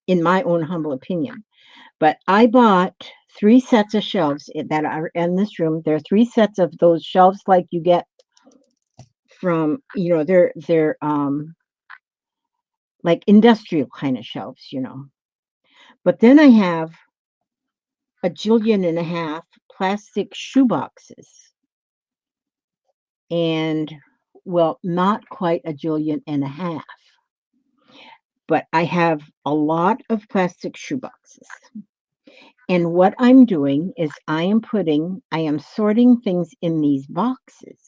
in my own humble opinion. But I bought 3 sets of shelves that are in this room. There are 3 sets of those shelves like you get from, they're like industrial kind of shelves, But then I have a jillion and a half plastic shoe boxes. And, well, not quite a jillion and a half. But I have a lot of plastic shoe boxes. And what I'm doing is I am sorting things in these boxes.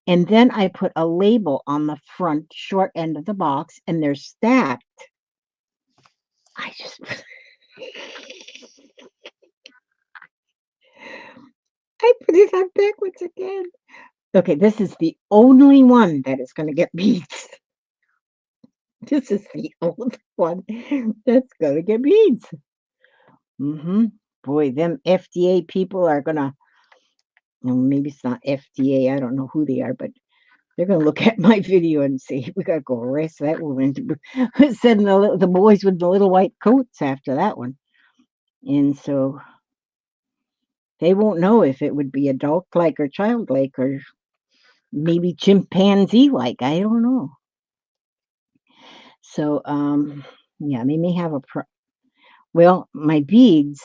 And then I put a label on the front short end of the box, and they're stacked. I put it on backwards again. Okay, this is the only one that is going to get beads. This is the only one that's going to get beads. Boy, them FDA people are going to, maybe it's not FDA. I don't know who they are, but they're going to look at my video and say, we got to go arrest that woman. Send the boys with the little white coats after that one. And so they won't know if it would be adult-like or childlike or maybe chimpanzee-like. I don't know. So, yeah, they may have well, my beads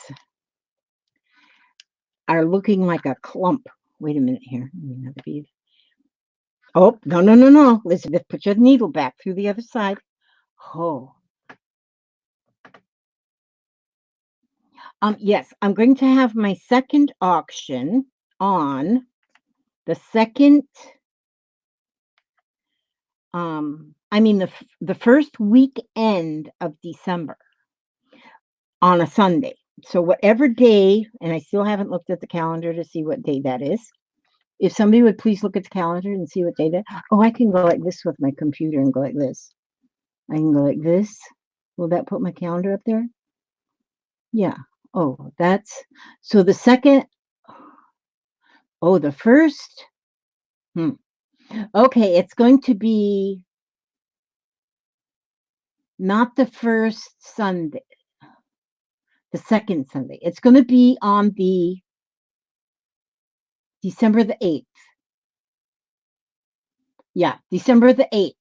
are looking like a clump. Wait a minute here. Another bead. Oh, no. Elizabeth, put your needle back through the other side. Oh. Yes, I'm going to have my second auction on the second, the first weekend of December on a Sunday. So whatever day, and I still haven't looked at the calendar to see what day that is. If somebody would please look at the calendar and see what day that. Oh, I can go like this with my computer and go like this. I can go like this. Will that put my calendar up there? Yeah. Oh, that's so the second. Oh, the first. Okay, it's going to be not the first Sunday, the second Sunday. It's going to be on the December the 8th. Yeah, December the 8th.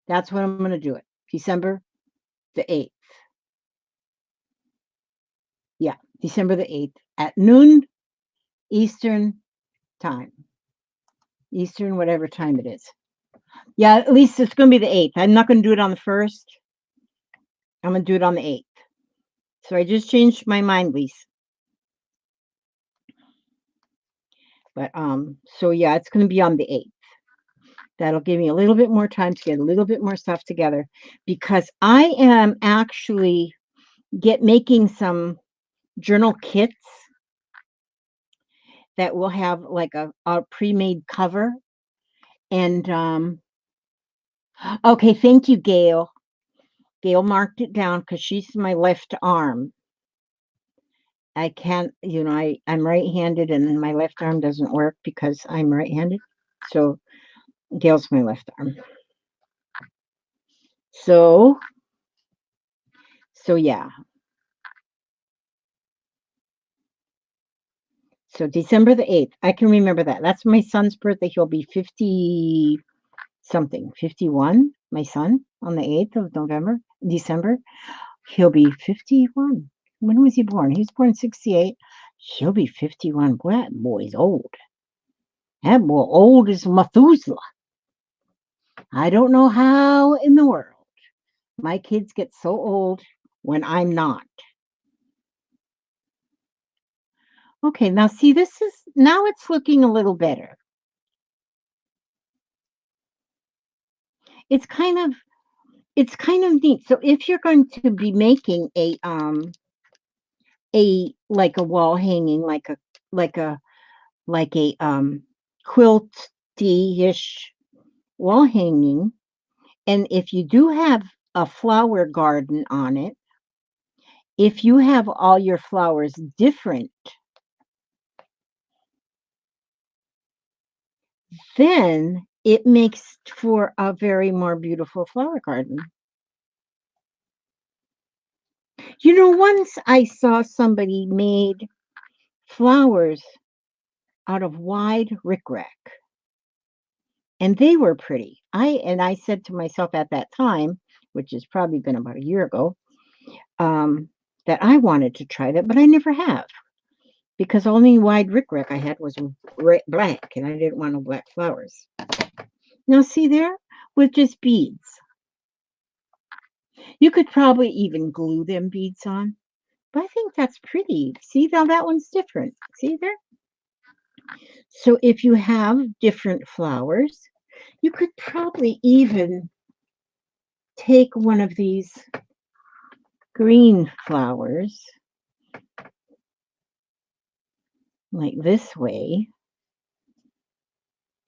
That's when I'm going to do it. December the 8th. Yeah, December the 8th at noon Eastern time. Eastern, whatever time it is. Yeah, at least it's going to be the 8th. I'm not going to do it on the 1st. I'm going to do it on the 8th. So I just changed my mind, Lise. But so yeah, it's going to be on the 8th. That'll give me a little bit more time to get a little bit more stuff together, because I am actually making some journal kits that will have like a pre-made cover. And okay, thank you, Gail. Gail marked it down because she's my left arm. I can't, I'm right-handed and my left arm doesn't work because I'm right-handed. So Gail's my left arm. So yeah. So December the 8th, I can remember that. That's my son's birthday. He'll be 50 something, 51, my son, on the 8th of December. He'll be 51. When was he born? He was born in 68. He'll be 51. Boy, that boy's old. That boy old as Methuselah. I don't know how in the world my kids get so old when I'm not. Okay, now see, now it's looking a little better. It's kind of neat. So if you're going to be making a like a wall hanging, like a quilty-ish wall hanging, and if you do have a flower garden on it, if you have all your flowers different, then it makes for a very more beautiful flower garden. Once I saw somebody made flowers out of wide rickrack, and they were pretty. I said to myself at that time, which has probably been about a year ago, that I wanted to try that, but I never have, because only wide rickrack I had was black, and I didn't want no black flowers. Now see there, with just beads. You could probably even glue them beads on, but I think that's pretty. See, now that one's different. See there? So if you have different flowers, you could probably even take one of these green flowers like this way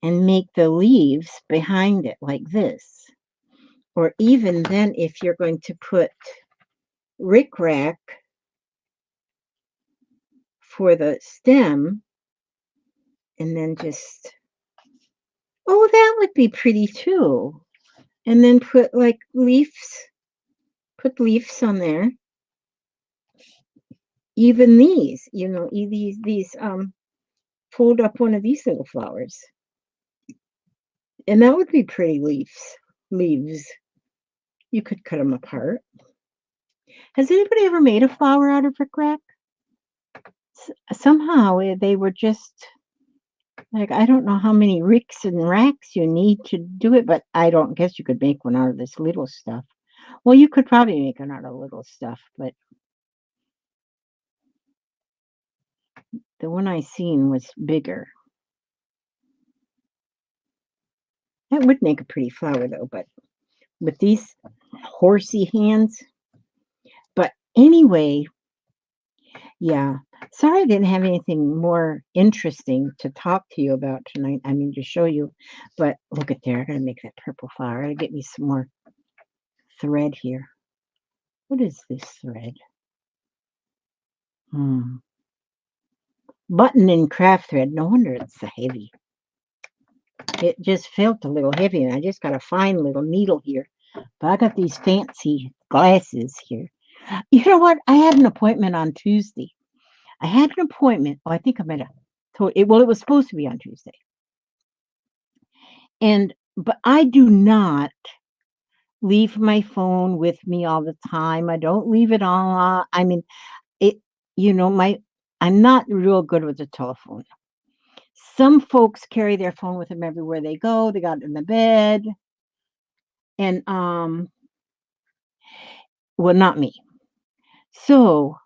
and make the leaves behind it like this. Or even then, if you're going to put rickrack for the stem, and then just, oh, that would be pretty too. And then put like put leaves on there. Even these, these fold up one of these little flowers. And that would be pretty leaves. You could cut them apart. Has anybody ever made a flower out of rickrack? Somehow they were just like, I don't know how many ricks and racks you need to do it, but I don't guess you could make one out of this little stuff. Well, you could probably make one out of little stuff, but The one I seen was bigger. That would make a pretty flower though, but with these horsey hands. But anyway, yeah. Sorry I didn't have anything more interesting to talk to you about tonight. I mean, to show you. But look at there. I gotta make that purple flower. I gotta get me some more thread here. What is this thread? Button and craft thread. No wonder it's so heavy. It just felt a little heavy, and I just got a fine little needle here. But I got these fancy glasses here. You know what? I had an appointment on Tuesday. I had an appointment. Oh, I think I might have told it. Well, it was supposed to be on Tuesday. But I do not leave my phone with me all the time. I don't leave it on. I mean, it, I'm not real good with the telephone. Some folks carry their phone with them everywhere they go. They got it in the bed. And, well, not me. So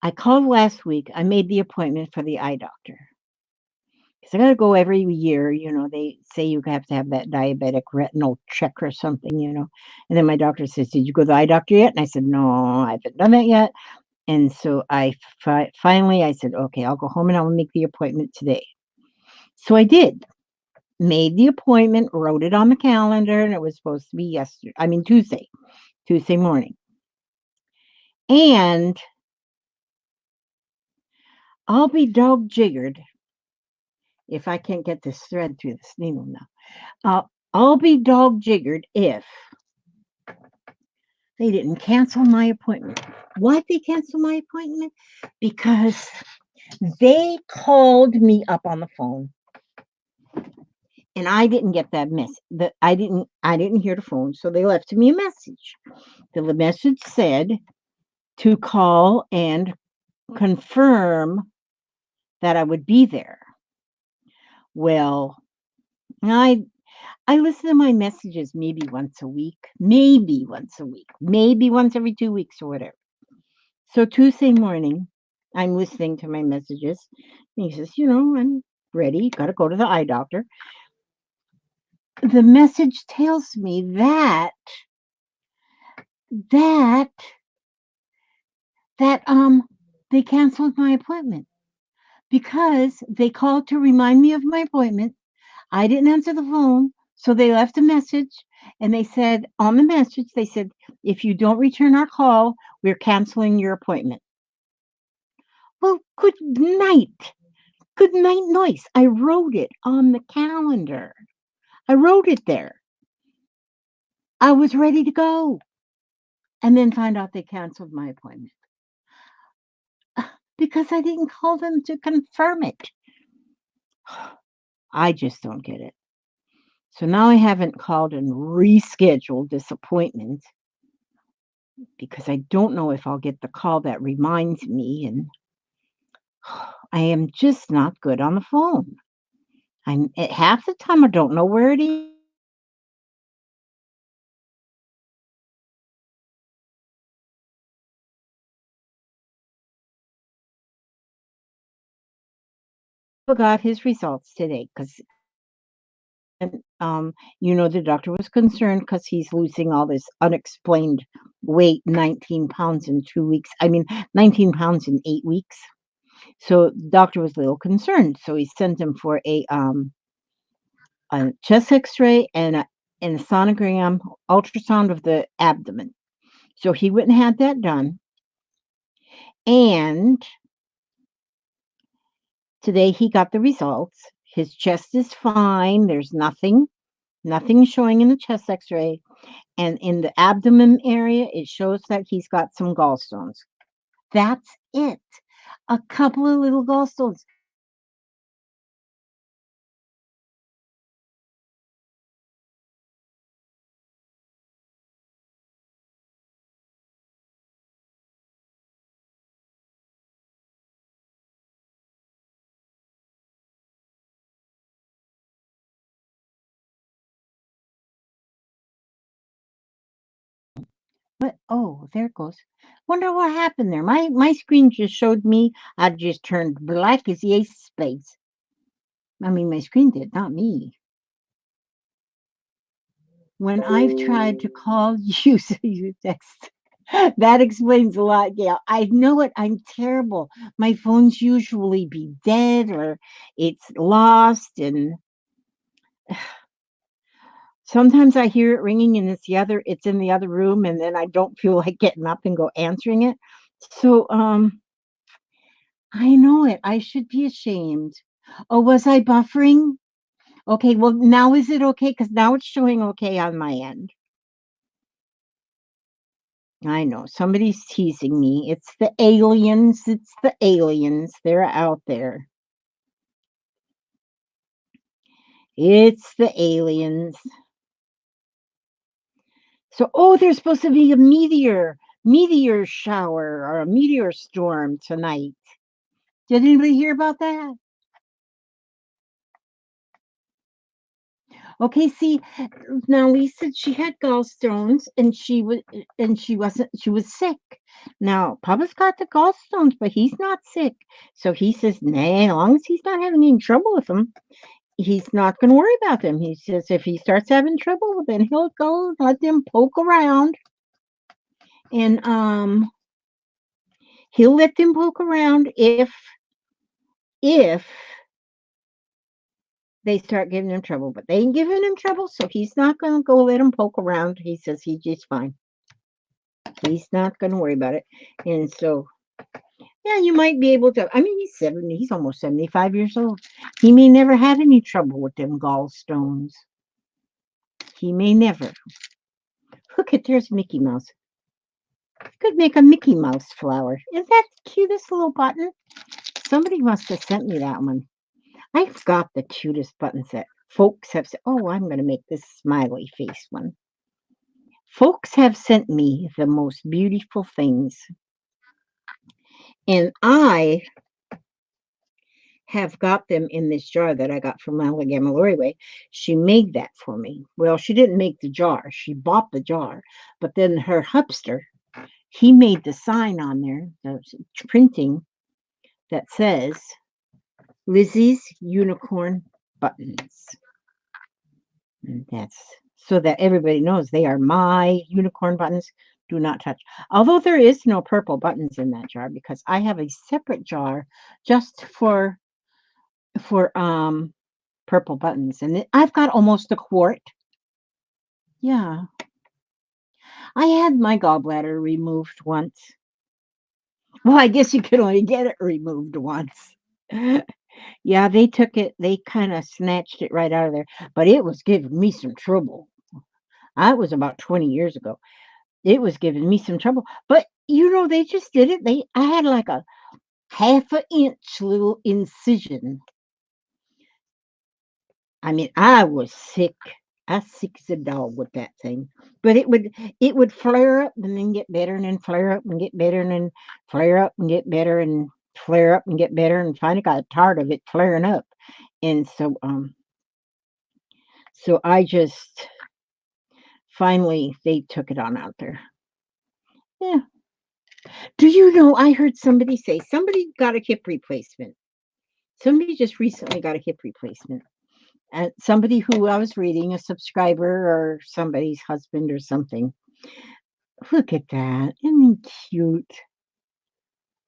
I called last week. I made the appointment for the eye doctor. Because I got to go every year. They say you have to have that diabetic retinal check or something. And then my doctor says, "Did you go to the eye doctor yet?" And I said, "No, I haven't done that yet." And so finally I said, "Okay, I'll go home and I'll make the appointment today." So I did. Made the appointment, wrote it on the calendar, and it was supposed to be Tuesday morning. And I'll be dog jiggered if I can't get this thread through this needle now. I'll be dog jiggered if they didn't cancel my appointment. Why'd they cancel my appointment? Because they called me up on the phone, and I didn't get that message. I didn't hear the phone, so they left me a message. The message said to call and confirm that I would be there. Well, I listen to my messages maybe once a week, maybe once every 2 weeks or whatever. So Tuesday morning, I'm listening to my messages. And he says, "I'm ready. Got to go to the eye doctor." The message tells me that that they canceled my appointment because they called to remind me of my appointment. I didn't answer the phone, so they left a message, and they said on the message, they said, "If you don't return our call, we're canceling your appointment." Well, good night. Good night, noise. I wrote it on the calendar. I wrote it there. I was ready to go. And then find out they canceled my appointment because I didn't call them to confirm it. I just don't get it. So now I haven't called and rescheduled this appointment because I don't know if I'll get the call that reminds me, and I am just not good on the phone. I'm at half the time I don't know where it is. Got his results today because the doctor was concerned because he's losing all this unexplained weight, 19 pounds in 2 weeks. I mean, 19 pounds in 8 weeks. So the doctor was a little concerned. So he sent him for a chest X-ray and a sonogram, ultrasound of the abdomen. So he went and had that done. And today he got the results. His chest is fine. There's nothing showing in the chest X-ray. And in the abdomen area, it shows that he's got some gallstones. That's it. A couple of little gallstones. But oh, there it goes. Wonder what happened there. My screen just showed me I just turned black as the ace of spades. I mean, my screen did, not me. When I've tried to call you, so you text. That explains a lot, Gail. I know it. I'm terrible. My phone's usually be dead or it's lost, and sometimes I hear it ringing and it's in the other room, and then I don't feel like getting up and go answering it. So I know it. I should be ashamed. Oh, was I buffering? Okay, well now is it okay? Because now it's showing okay on my end. I know somebody's teasing me. It's the aliens. It's the aliens. They're out there. It's the aliens. So, oh, there's supposed to be a meteor shower or a meteor storm tonight. Did anybody hear about that? Okay, see, now Lisa, she had gallstones and she was sick. Now, Papa's got the gallstones, but he's not sick. So he says, nah, as long as he's not having any trouble with them, he's not going to worry about them. He says if he starts having trouble, then he'll go let them poke around, and he'll let them poke around if they start giving him trouble. But they ain't giving him trouble, so he's not going to go let him poke around. He says he's just fine. He's not going to worry about it, and so. Yeah, you might be able to. I mean, he's 70. He's almost 75 years old. He may never have any trouble with them gallstones. He may never. Look at there's Mickey Mouse. Could make a Mickey Mouse flower. Isn't that the cutest little button? Somebody must have sent me that one. I've got the cutest button set. Folks have said, oh, I'm going to make this smiley face one. Folks have sent me the most beautiful things. And I have got them in this jar that I got from Alabama Way. She made that for me. Well, she didn't make the jar. She bought the jar. But then her hubster, he made the sign on there, the printing that says Lizzie's Unicorn Buttons. And that's so that everybody knows they are my unicorn buttons. Do not touch. Although there is no purple buttons in that jar because I have a separate jar just for purple buttons, and I've got almost a quart. Yeah, I had my gallbladder removed once. Well, I guess you could only get it removed once. Yeah, they took it, they kind of snatched it right out of there, but it was giving me some trouble. That was about 20 years ago. It was giving me some trouble, but they just did it. I had like a half an inch little incision. I mean, I was sick. I sick as a dog with that thing. But it would flare up and then get better and then flare up and get better and then flare up and get better and flare up and get better, and finally got tired of it flaring up. And so I just finally they took it on out there. Yeah. Do you know I heard somebody say somebody got a hip replacement. Somebody just recently got a hip replacement. Somebody who I was reading, a subscriber or somebody's husband or something. Look at that. Isn't he cute?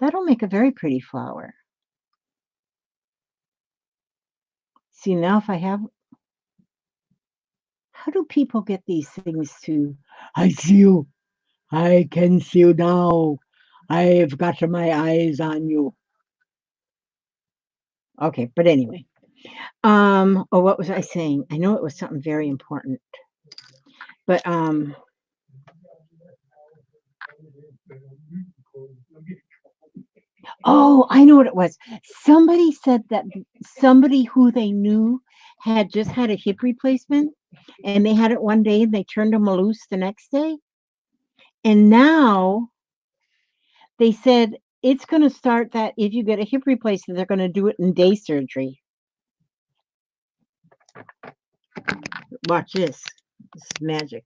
That'll make a very pretty flower. See, now if I have... How do people get these things to... I see you. I can see you now. I've got my eyes on you. Okay, but anyway. Oh, what was I saying? I know it was something very important. But oh, I know what it was. Somebody said that somebody who they knew had just had a hip replacement, and they had it one day and they turned them loose the next day. And now they said it's going to start that if you get a hip replacement, they're going to do it in day surgery. Watch this. This is magic.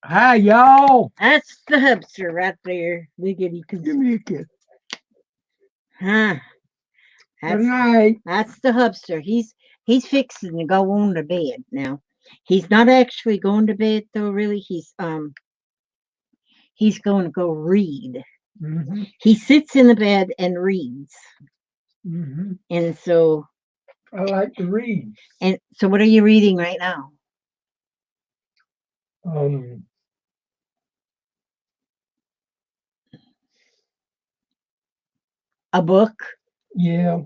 Hi, y'all. That's the hubster right there. Look at you. Give me a kiss. Huh. Good That's, night. that's the hubster. He's fixing to go on to bed now. He's not actually going to bed though, really. He's going to go read. Mm-hmm. He sits in the bed and reads. Mm-hmm. And so I like to read. what are you reading right now? A book? Yeah,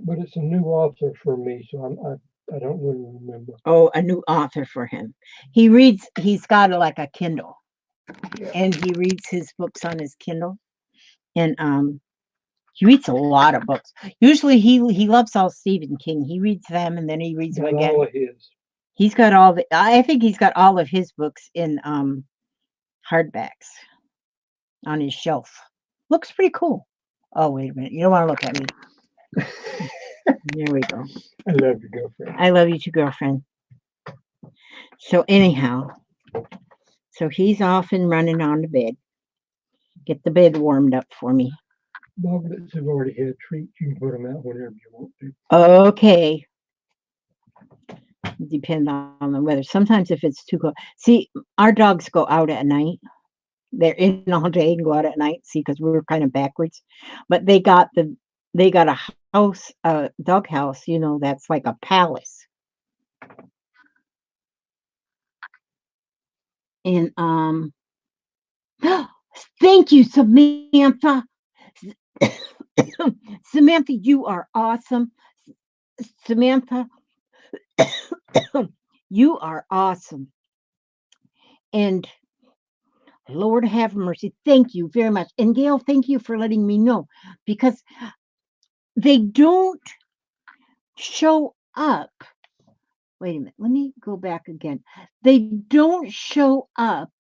but it's a new author for me, so I don't really remember. Oh, a new author for him. He reads, he's got like a Kindle. Yeah. And he reads his books on his Kindle. And he reads a lot of books. Usually he loves all Stephen King. He reads them and then he reads them Got again. all of his. He's got I think he's got all of his books in hardbacks on his shelf. Looks pretty cool. Oh, wait a minute. You don't want to look at me. There we go. I love your girlfriend. I love you too, girlfriend. So anyhow, so he's off and running on to bed. Get the bed warmed up for me. Doglets have already had treats. You can put them out whenever you want to. Okay. Depends on the weather. Sometimes if it's too cold. See, our dogs go out at night. They're in all day and go out at night. See, because we're kind of backwards. But they got a house, a dog house, that's like a palace. And thank you, Samantha. Samantha, you are awesome. Samantha, you are awesome. And Lord have mercy. Thank you very much. And Gail, thank you for letting me know, because they don't show up. Wait a minute. Let me go back again. They don't show up.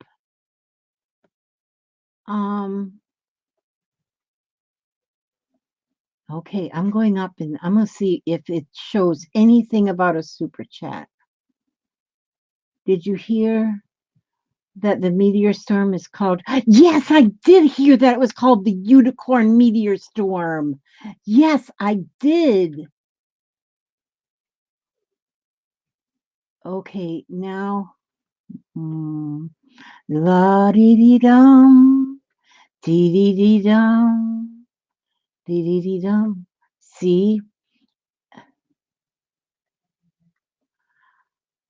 Okay, I'm going up and I'm going to see if it shows anything about a super chat. Did you hear that the meteor storm is called? Yes, I did hear that it was called the unicorn meteor storm. Yes, I did. Okay, now la dee dee dum, dee dee dee dum, dee dee dee dum. See?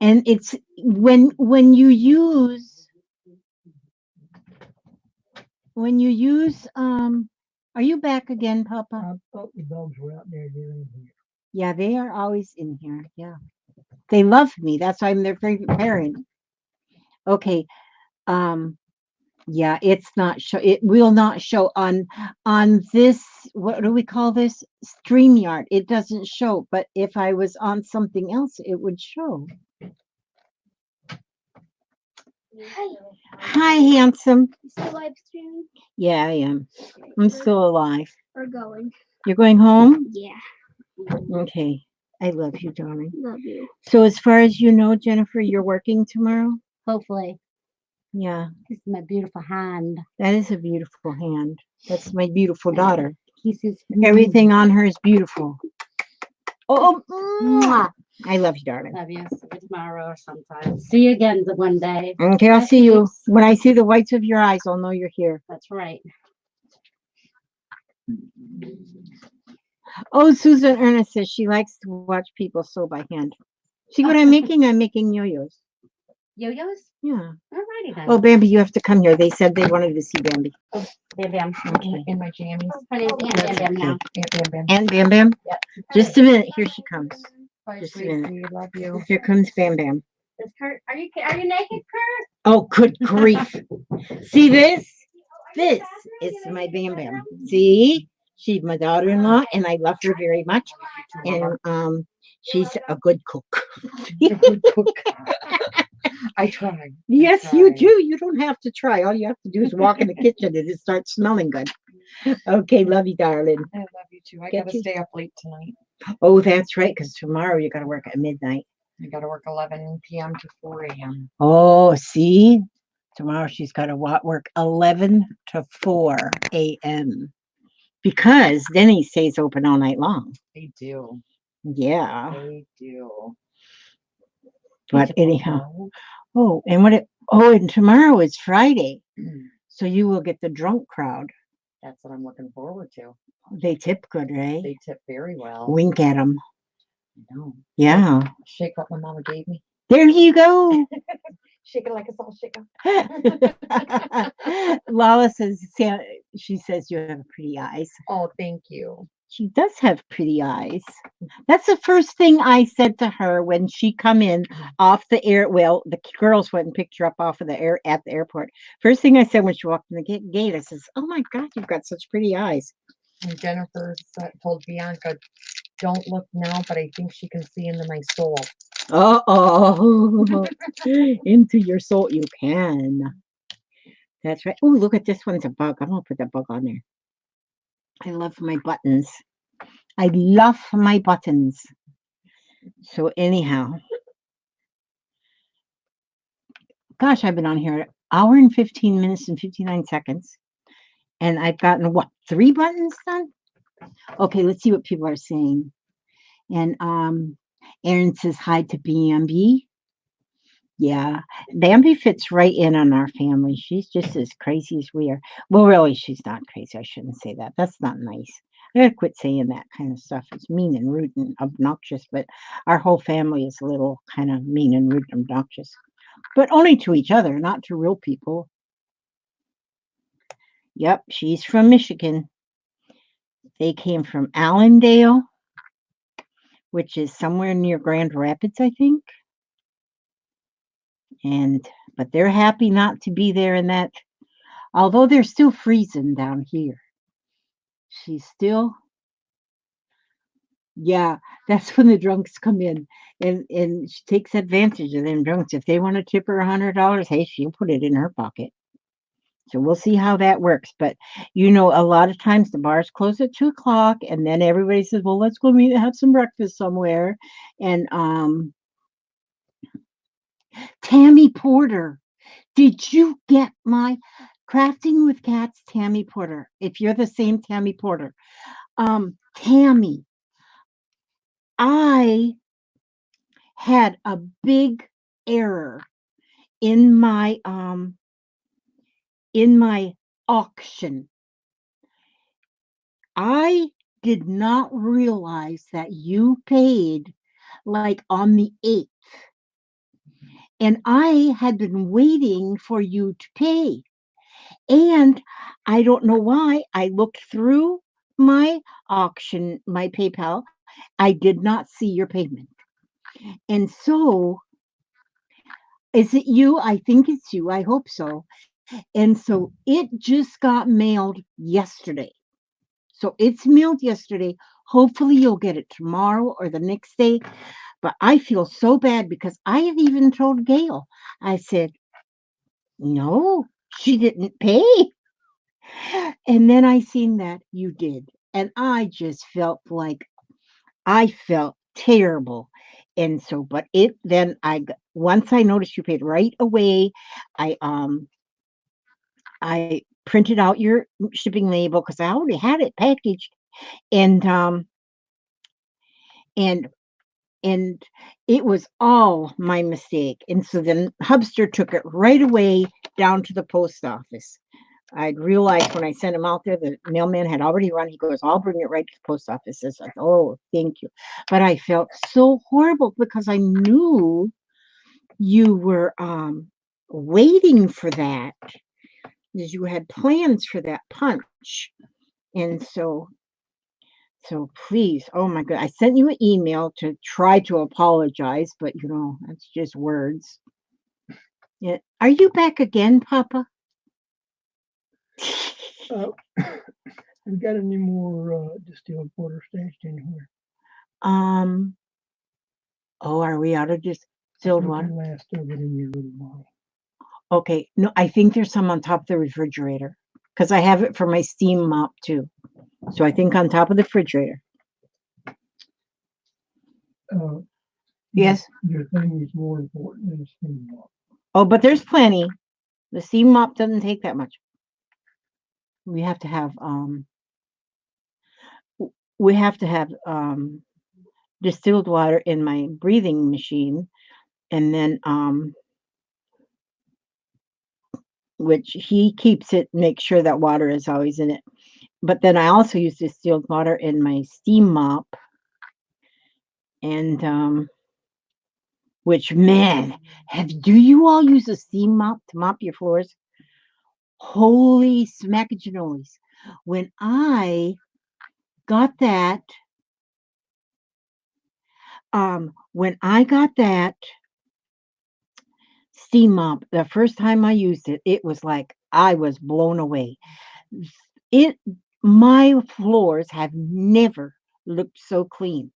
And it's when you use are you back again, Papa? I thought the dogs were out there. They're in here. Yeah, they are always in here. Yeah. They love me. That's why I'm their favorite parent. Okay. Yeah, it's not show. It will not show on this. What do we call this? StreamYard. It doesn't show. But if I was on something else, it would show. Hi. Hi, handsome. You still live streaming Yeah, I am. I'm still alive. or going? You're going home? Yeah. Okay. I love you, darling. Love you. So as far as you know, Jennifer, you're working tomorrow? Hopefully. Yeah. This is my beautiful hand. That is a beautiful hand. That's my beautiful daughter. Kisses. Everything on her is beautiful. Oh, Mwah. I love you, darling. Love you. See you tomorrow or sometime. See you again one day. Okay, I'll Bye, see you. peeps. When I see the whites of your eyes, I'll know you're here. That's right. Oh, Susan Ernest says she likes to watch people sew by hand. See what I'm making? I'm making yo-yos. Yo-yos? Yeah. Alrighty then. Oh, Bambi, you have to come here. They said they wanted to see Bambi. Bam Bam. Okay. In my jammies. Her name's Aunt Bam Bam now. Bam, bam. And Bam Bam? Yep. Just a minute. Here she comes. Bye, Just a sweetie. minute. Love you. Here comes Bam Bam. Is Kurt, are you naked, Kurt? Oh, good grief. See this? This is my Bam Bam. See? She's my daughter-in-law, and I love her very much. And she's a good cook. Good cook. I try. Yes, you do. You don't have to try. All you have to do is walk in the kitchen and it starts smelling good. Okay, love you, darling. I love you too. I Get gotta you. stay up late tonight. Oh, that's right, because tomorrow you got to work at midnight. I gotta work 11 p.m. to 4 a.m. Oh, see? Tomorrow she's got to work 11 to 4 a.m. because Denny stays open all night long. They do. Yeah. They do. But anyhow. Oh, and and tomorrow is Friday. So you will get the drunk crowd. That's what I'm looking forward to. They tip good, right? They tip very well. Wink at them. I know. Yeah. Shake what my mama gave me. There you go. Shake it like a salt shaker. Lala says, she says you have pretty eyes. Oh, thank you. She does have pretty eyes. That's the first thing I said to her when she come in off the air. Well, the girls went and picked her up off of the air at the airport. First thing I said when she walked in the gate, I says, "Oh my God, you've got such pretty eyes." And Jennifer told Bianca, "Don't look now, but I think she can see into my soul." Oh, into your soul you can. That's right. Oh, look at this one's a bug. I'm gonna put that bug on there. I love my buttons. I love my buttons. So anyhow, gosh, I've been on here an hour and 15 minutes and 59 seconds. And I've gotten what, 3 buttons done? Okay, let's see what people are saying. And Aaron says hi to Bambi. Yeah, Bambi fits right in on our family. She's just as crazy as we are. Well, really, she's not crazy. I shouldn't say that. That's not nice. I gotta quit saying that kind of stuff. It's mean and rude and obnoxious, but our whole family is a little kind of mean and rude and obnoxious. But only to each other, not to real people. Yep, she's from Michigan. They came from Allendale, which is somewhere near Grand Rapids, I think. But they're happy not to be there in that, although they're still freezing down here. She's still, yeah, that's when the drunks come in, and she takes advantage of them drunks. If they want to tip her $100, hey, she'll put it in her pocket. So we'll see how that works. But a lot of times the bars close at 2 o'clock, and then everybody says, "Well, let's go meet and have some breakfast somewhere." And Tammy Porter, did you get my Crafting with Cats Tammy Porter? If you're the same Tammy Porter, Tammy, I had a big error in my auction. I did not realize that you paid like on the 8th. And I had been waiting for you to pay. And I don't know why. I looked through my auction, my PayPal. I did not see your payment. And so, is it you? I think it's you. I hope so. And so it just got mailed yesterday. So it's mailed yesterday. Hopefully you'll get it tomorrow or the next day. But I feel so bad because I have even told Gail. I said, no, she didn't pay. And then I seen that you did. And I just felt terrible. And so, but once I noticed you paid right away, I printed out your shipping label because I already had it packaged, and and and it was all my mistake. And so then Hubster took it right away down to the post office. I'd realized when I sent him out there, the mailman had already run. He goes, "I'll bring it right to the post office." I said, "Oh, thank you." But I felt so horrible because I knew you were waiting for that, because you had plans for that punch. And so please, oh my God, I sent you an email to try to apologize, but that's just words. Yeah. Are you back again, Papa? We got any more distilled porter stashed in here? Oh, are we out of distilled water? Last of it in your little bottle. Okay, no, I think there's some on top of the refrigerator because I have it for my steam mop too. So I think on top of the refrigerator. Yes. Your thing is more important than a steam mop. Oh, but there's plenty. The steam mop doesn't take that much. We have to have we have to have distilled water in my breathing machine, and then which he keeps it, make sure that water is always in it. But then I also use distilled water in my steam mop, and which, man, do you all use a steam mop to mop your floors? Holy smackaginoise. When I got that, steam mop, the first time I used it, it was like I was blown away. It My floors have never looked so clean.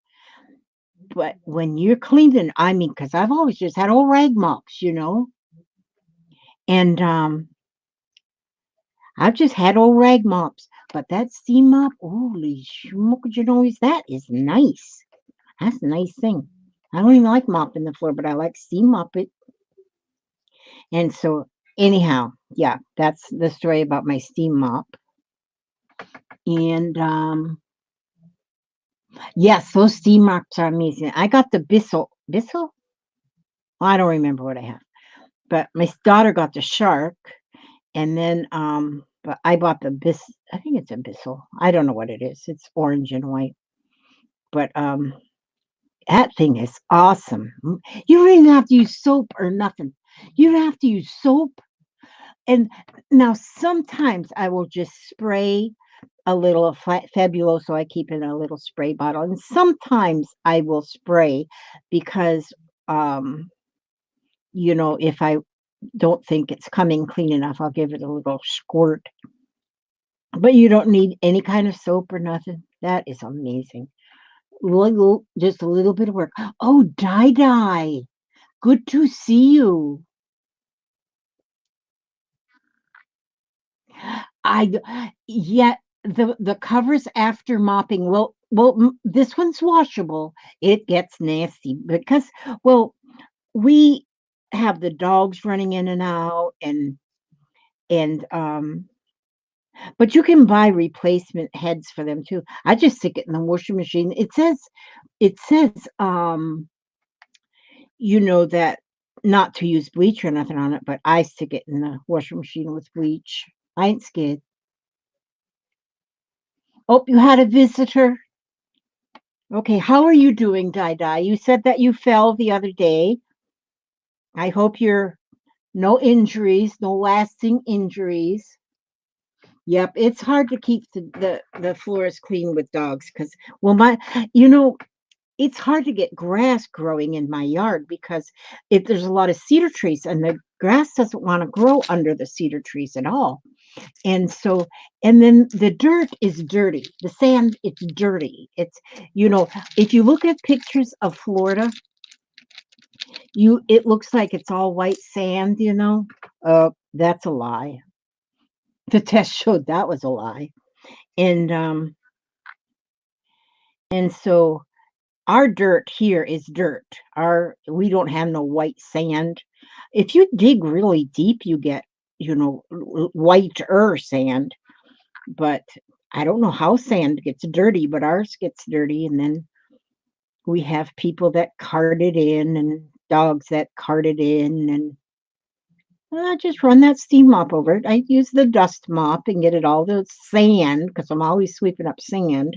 But when you're cleaning, I mean, because I've always just had old rag mops, and I've just had old rag mops. But that steam mop, holy smoke, that is nice. That's a nice thing. I don't even like mopping the floor, but I like steam mop it. And so, anyhow, yeah, that's the story about my steam mop. And yes, those steam mops are amazing. I got the Bissell. Bissell? I don't remember what I have. But my daughter got the Shark, and then but I bought the I think it's a Bissell. I don't know what it is. It's orange and white. But that thing is awesome. You don't even have to use soap or nothing. You don't have to use soap. And now sometimes I will just spray a little of Fabuloso. I keep in a little spray bottle, and sometimes I will spray because if I don't think it's coming clean enough, I'll give it a little squirt. But you don't need any kind of soap or nothing. That is amazing. Just a little bit of work. Oh, Dye. Good to see you. Yeah, the covers after mopping. Well, this one's washable. It gets nasty because, well, we have the dogs running in and out, and but you can buy replacement heads for them too. I just stick it in the washing machine. It says that not to use bleach or nothing on it, but I stick it in the washing machine with bleach. I ain't scared. Oh, you had a visitor. Okay, how are you doing, Dai? You said that you fell the other day. I hope you're no injuries, no lasting injuries. Yep, it's hard to keep the floors clean with dogs because, well, it's hard to get grass growing in my yard because there's a lot of cedar trees and the grass doesn't want to grow under the cedar trees at all. And so, and then the dirt is dirty. The sand, it's dirty. If you look at pictures of Florida, it looks like it's all white sand, that's a lie. The test showed that was a lie. And so our dirt here is dirt. We don't have no white sand. If you dig really deep, you get, whiter sand. But I don't know how sand gets dirty, but ours gets dirty. And then we have people that cart it in and dogs that cart it in. And I just run that steam mop over it. I use the dust mop and get it all the sand because I'm always sweeping up sand.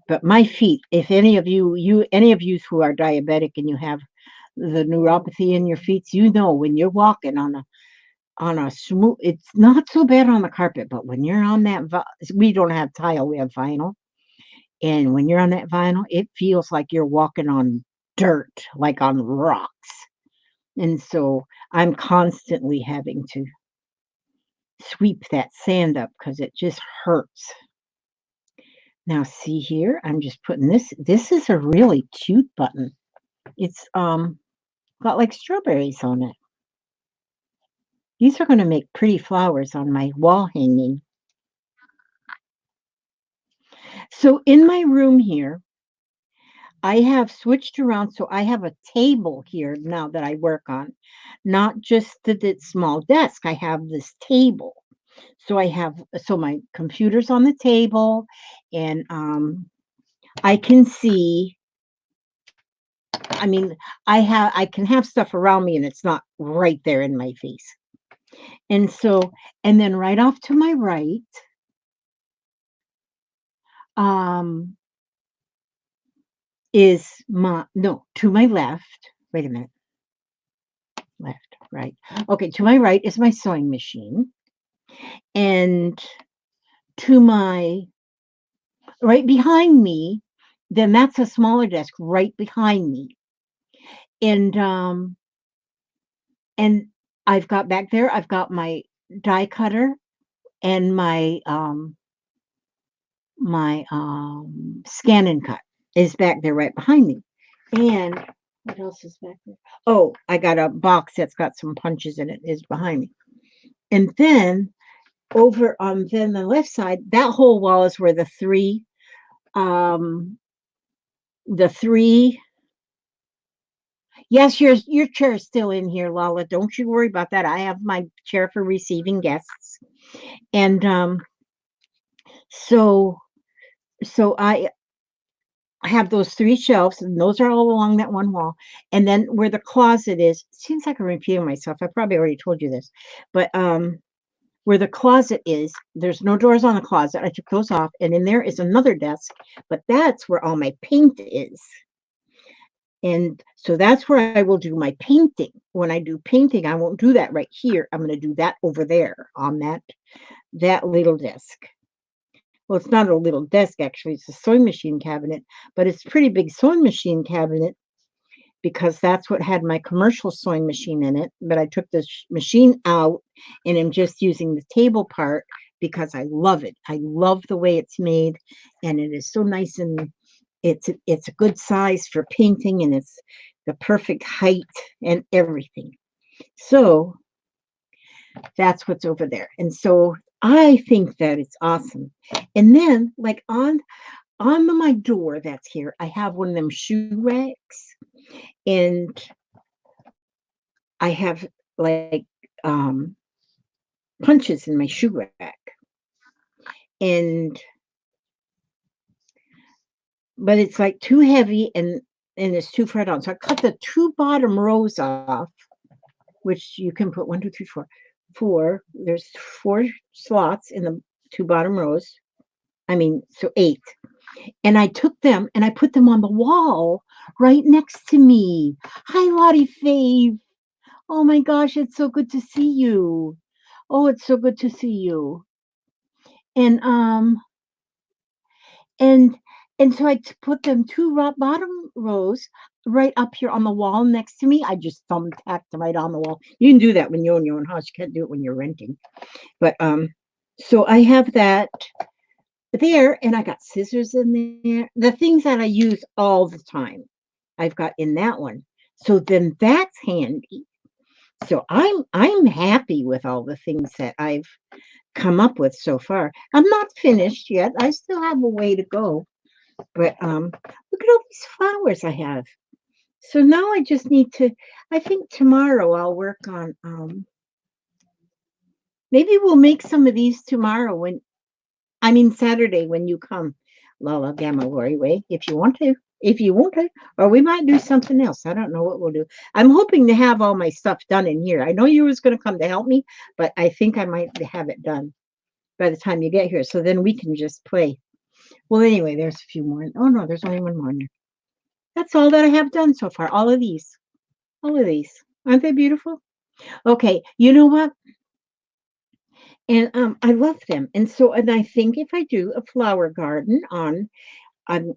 But my feet, if any of you who are diabetic and you have the neuropathy in your feet, when you're walking on a smooth, it's not so bad on the carpet, but when you're on that, we don't have tile, we have vinyl. And when you're on that vinyl, it feels like you're walking on dirt, like on rocks. And so I'm constantly having to sweep that sand up because it just hurts. Now see here, I'm just putting this. This is a really cute button. It's got like strawberries on it. These are going to make pretty flowers on my wall hanging. So in my room here, I have switched around, so I have a table here now that I work on, not just the small desk. I have this table. So my computer's on the table, and I can see. I mean, I can have stuff around me, and it's not right there in my face. And so, and then right off to my right, um, is my no to my left. Wait a minute, left, right. Okay, to my right is my sewing machine, and to my right behind me, then that's a smaller desk right behind me. And and I've got back there, I've got my die cutter and my scan and cut is back there right behind me. And what else is back there? Oh, I got a box that's got some punches in it is behind me. And then over on then the left side, that whole wall is where um the three yes, your chair is still in here, Lala. Don't you worry about that. I have my chair for receiving guests. And so so I have those three shelves, and those are all along that one wall. And then where the closet is, seems like I'm repeating myself. I probably already told you this, but where the closet is, there's no doors on the closet. I took those off, and in there is another desk, but that's where all my paint is. And so that's where I will do my painting. When I do painting, I won't do that right here. I'm going to do that over there on that little desk. Well, it's not a little desk actually. It's a sewing machine cabinet, but it's a pretty big sewing machine cabinet because that's what had my commercial sewing machine in it. But I took the machine out and I'm just using the table part because I love it. I love the way it's made, and it is so nice, and it's a good size for painting, and it's the perfect height and everything. So that's what's over there. And so I think that it's awesome. And then like on my door that's here, I have one of them shoe racks, and I have like um punches in my shoe rack. And but it's like too heavy, and it's too far down. So I cut the two bottom rows off, which you can put one, two, three, four. Four. There's four slots in the two bottom rows. I mean, so 8. And I took them and I put them on the wall right next to me. Hi, Lottie Fave. Oh my gosh, it's so good to see you. Oh, it's so good to see you. And and and so put them two bottom rows right up here on the wall next to me. I just thumbtacked them right on the wall. You can do that when you own your own house. You can't do it when you're renting. But so I have that there, and I got scissors in there. The things that I use all the time, I've got in that one. So then that's handy. So I'm happy with all the things that I've come up with so far. I'm not finished yet. I still have a way to go. But look at all these flowers I have. So now I just need to, I think tomorrow I'll work on maybe we'll make some of these tomorrow Saturday when you come, Lala Gamma Lori Way, if you want to. If you want to, or we might do something else. I don't know what we'll do. I'm hoping to have all my stuff done in here. I know you was going to come to help me, but I think I might have it done by the time you get here. So then we can just play. Well, anyway, there's a few more. Oh no, there's only one more in there. That's all that I have done so far. All of these. All of these. Aren't they beautiful? Okay, you know what? And I love them. And so, and I think if I do a flower garden I'm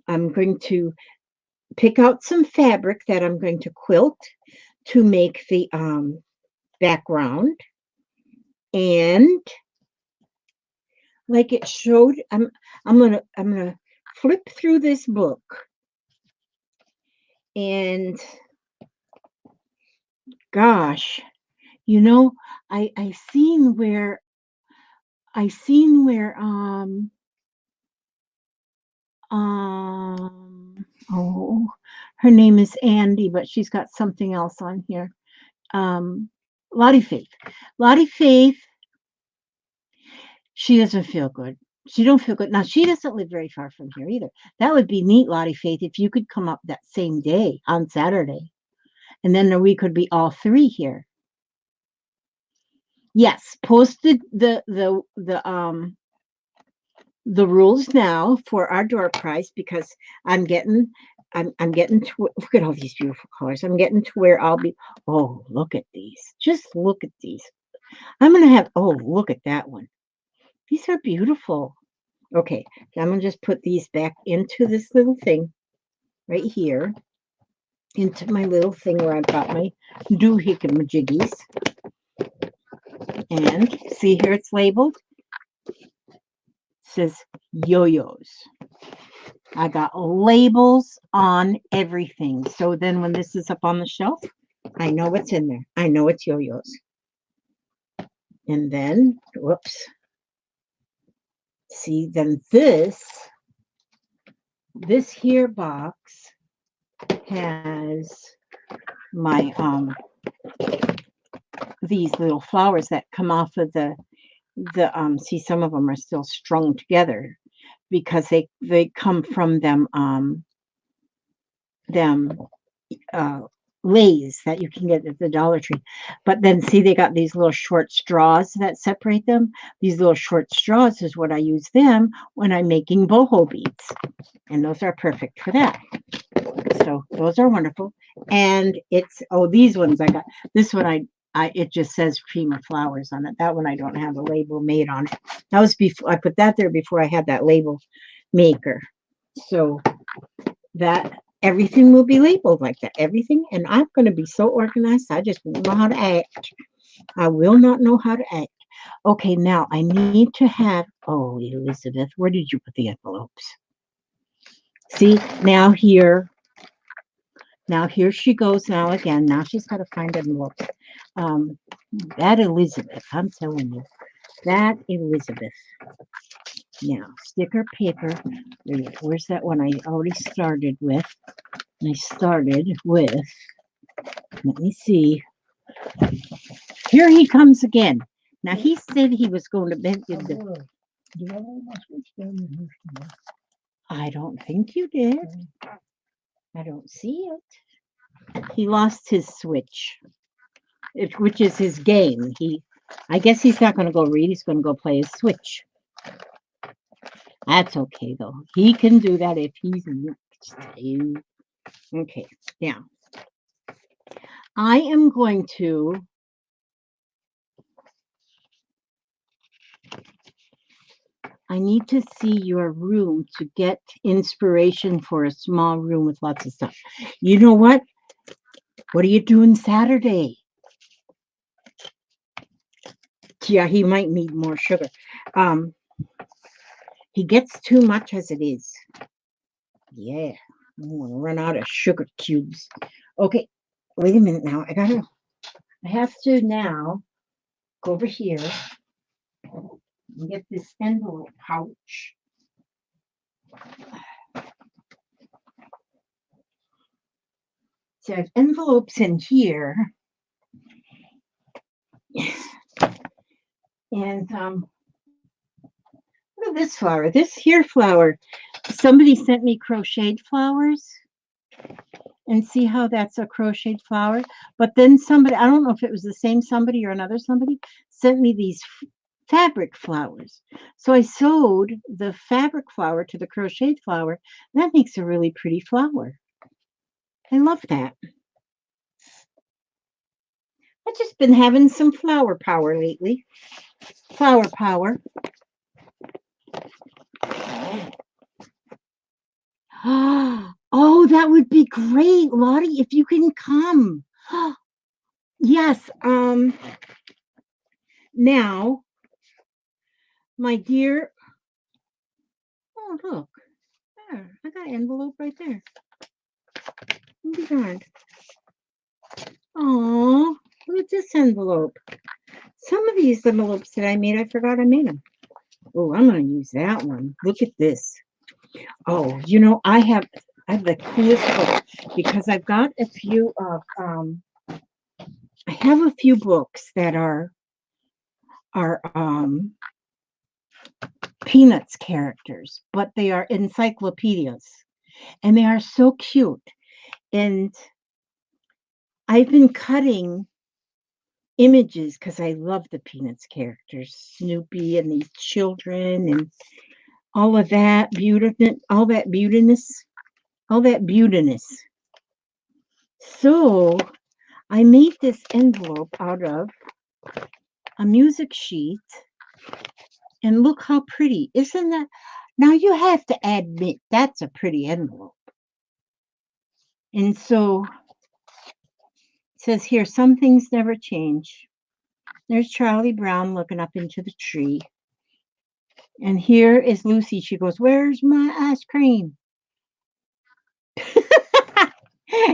going to pick out some fabric that I'm going to quilt to make the background. And like it showed, I'm gonna flip through this book, and gosh, you know, I seen where Oh, her name is Andy, but she's got something else on here. Lottie Faith. Lottie Faith, she doesn't feel good. She don't feel good. Now, she doesn't live very far from here either. That would be neat, Lottie Faith, if you could come up that same day on Saturday. And then we could be all three here. Yes, posted the rules now for our door prize because I'm getting to look at all these beautiful colors. I'm getting to where I'll be. Oh, look at these. Just look at these. I'm gonna have. Oh, look at that one. These are beautiful. Okay, I'm gonna just put these back into this little thing right here, into my little thing where I've got my doohickamajiggies. And see here, it's labeled. It says yo-yos. I got labels on everything. So then when this is up on the shelf, I know what's in there. I know it's yo-yos. And then, whoops. See, then this here box has my these little flowers that come off of the see, some of them are still strung together because they come from them lays that you can get at the Dollar Tree. But then see, they got these little short straws that separate them. These little short straws is what I use them when I'm making boho beads, and those are perfect for that. So those are wonderful. And it's, oh, these ones I got. This one it just says cream of flowers on it. That one I don't have a label made on it. That was before I put that there before I had that label maker. So that everything will be labeled like that. Everything. And I'm going to be so organized. I just won't know how to act. I will not know how to act. Okay, now I need to have, oh, Elizabeth, where did you put the envelopes? See, now here she goes now again. Now she's got to find envelopes. That Elizabeth, I'm telling you, that Elizabeth. Now, sticker paper. Where's that one I already started with? I started with, let me see. Here he comes again. Now, he said he was going to bed. Did I leave my switch down in here somewhere? I don't think you did. I don't see it. He lost his switch, which is his game. I guess he's not going to go read. He's going to go play his Switch. That's okay, though. He can do that if he's you. Okay, now I am going to I need to see your room to get inspiration for a small room with lots of stuff. You know what? What are you doing Saturday? Yeah, he might need more sugar. He gets too much as it is. Yeah, I'm gonna run out of sugar cubes. Okay, wait a minute now. I have to now go over here and get this envelope pouch. So I have envelopes in here. And look at this flower. This here flower. Somebody sent me crocheted flowers. And see how that's a crocheted flower. But then somebody, I don't know if it was the same somebody or another somebody, sent me these fabric flowers. So I sewed the fabric flower to the crocheted flower. That makes a really pretty flower. I love that. I've just been having some flower power lately. Flower power. Oh, that would be great, Lottie, if you can come. Yes. Now, my dear. Oh, look. There. I got an envelope right there. Oh my God. Oh, look at this envelope. Some of these envelopes that I made, I forgot I made them. Oh, I'm going to use that one. Look at this. Oh, you know, I I have the coolest book because I've got a few of I have a few books that are Peanuts characters, but they are encyclopedias and they are so cute. And I've been cutting images because I love the Peanuts characters, Snoopy and these children and all of that beauty, all that beautiness. So I made this envelope out of a music sheet, and look how pretty. Isn't that? Now you have to admit that's a pretty envelope. And so it says here, some things never change. There's Charlie Brown looking up into the tree. And here is Lucy. She goes, "Where's my ice cream?"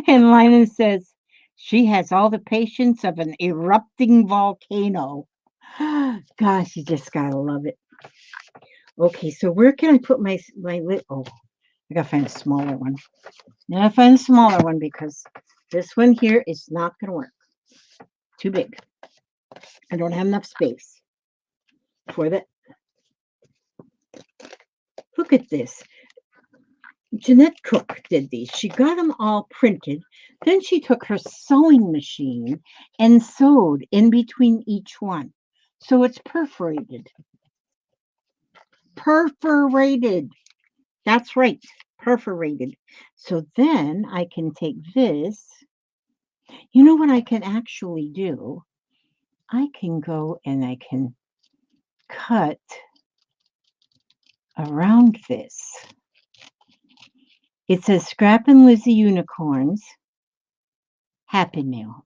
And Lina says, "She has all the patience of an erupting volcano." Gosh, you just gotta love it. Okay, so where can I put my lid? Oh, I gotta find a smaller one. Now I find a smaller one because this one here is not gonna work. Too big. I don't have enough space for that. Look at this. Jeanette Cook did these. She got them all printed. Then she took her sewing machine and sewed in between each one. So it's perforated. Perforated. That's right. Perforated. So then I can take this. You know what I can actually do? I can go and I can cut around this. It says Scrap and Lizzie Unicorns. Happy Meal.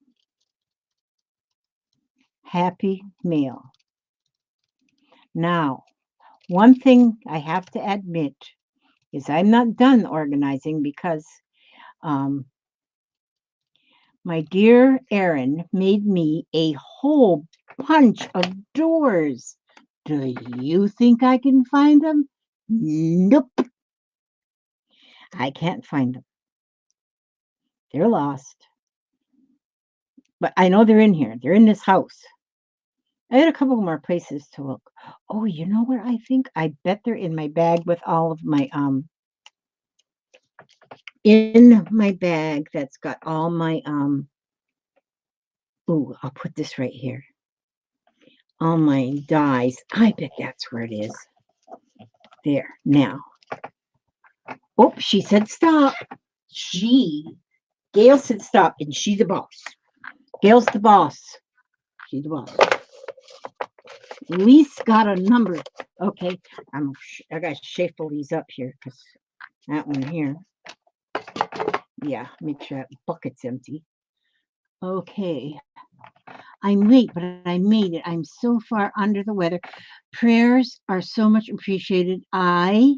Happy Meal. Now, one thing I have to admit is I'm not done organizing because my dear Erin made me a whole bunch of doors. Do you think I can find them? Nope. I can't find them. They're lost. But I know they're in here. They're in this house. I had a couple more places to look. Oh, you know what I think? I bet they're in my bag with all of my in my bag that's got all my ooh, I'll put this right here. All my dies. I bet that's where it is. There. Now. Oh, she said stop. Gail said stop, and she's the boss. Gail's the boss. She's the boss. Elise got a number. Okay, I gotta shuffle these up here because that one here. Yeah, make sure that bucket's empty. Okay. I'm late, but I made it. I'm so far under the weather. Prayers are so much appreciated. I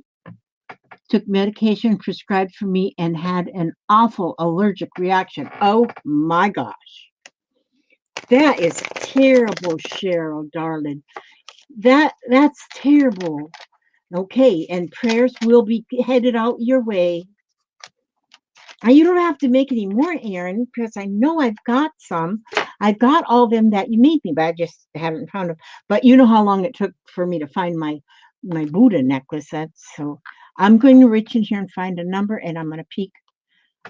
took medication prescribed for me and had an awful allergic reaction. Oh my gosh. That is terrible, Cheryl, darling. That's terrible. Okay, and prayers will be headed out your way. You don't have to make any more, Erin, because I know I've got some. I've got all them that you made me, but I just haven't found them. But you know how long it took for me to find my Buddha necklace. That's so. I'm going to reach in here and find a number, and I'm going to peek.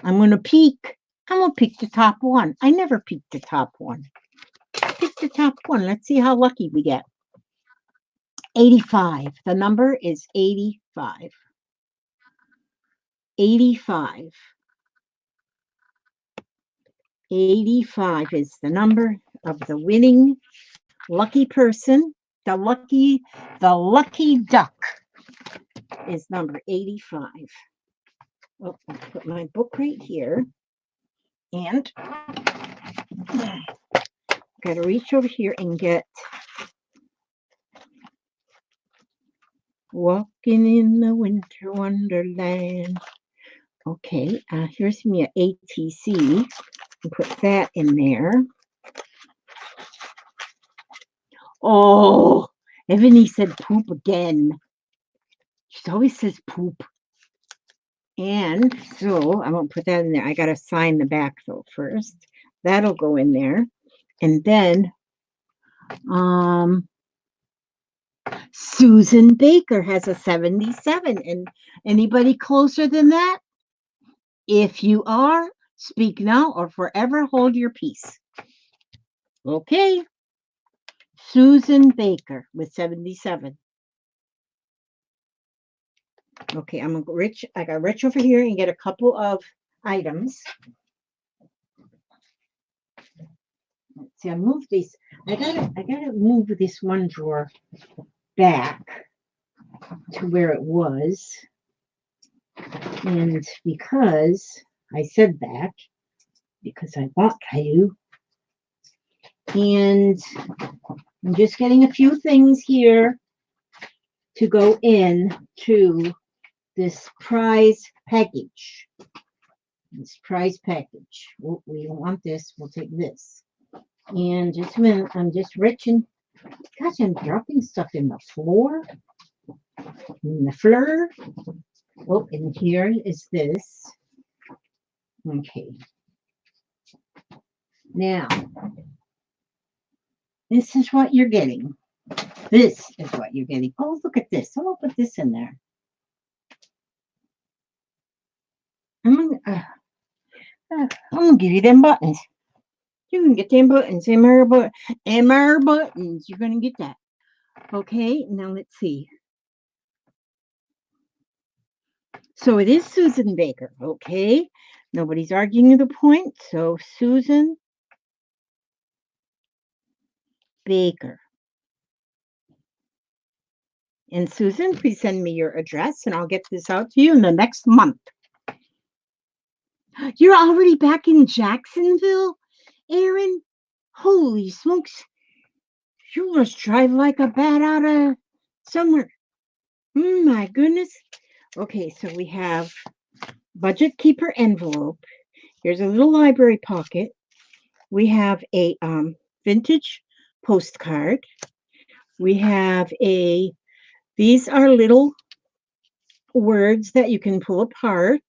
I'm going to peek. I'm going to pick the top one. I never peek the top one. Pick the top one. Let's see how lucky we get. 85. The number is 85. 85. 85 is the number of the winning lucky person. The lucky duck is number 85. Oh, I'll put my book right here. And got to reach over here and get Walking in the Winter Wonderland. Okay, here's me a ATC. And put that in there. Oh, Ebony said poop again. She always says poop. And so I won't put that in there. I got to sign the back though first. That'll go in there. And then Susan Baker has a 77. And anybody closer than that? If you are, speak now or forever hold your peace. Okay. Susan Baker with 77. Okay, I'm gonna go rich. I got rich over here and get a couple of items. Let's see, I moved these. I gotta move this one drawer back to where it was. And because I said that, because I want to. And I'm just getting a few things here to go in to this prize package. This prize package. Oh, we don't want this. We'll take this. And just a minute. I'm just reaching. Gosh, I'm dropping stuff in the floor. In the floor. Oh, and here is this. Okay. Now, this is what you're getting. This is what you're getting. Oh, look at this. I'll put this in there. I'm gonna give you them buttons. You can get them buttons. MR buttons. You're gonna get that. Okay, now let's see. So it is Susan Baker. Okay, nobody's arguing the point. So Susan Baker. And Susan, please send me your address and I'll get this out to you in the next month. You're already back in Jacksonville, Aaron? Holy smokes. You must drive like a bat out of somewhere. My goodness. Okay, so we have budget keeper envelope. Here's a little library pocket. We have a vintage postcard. We have these are little words that you can pull apart.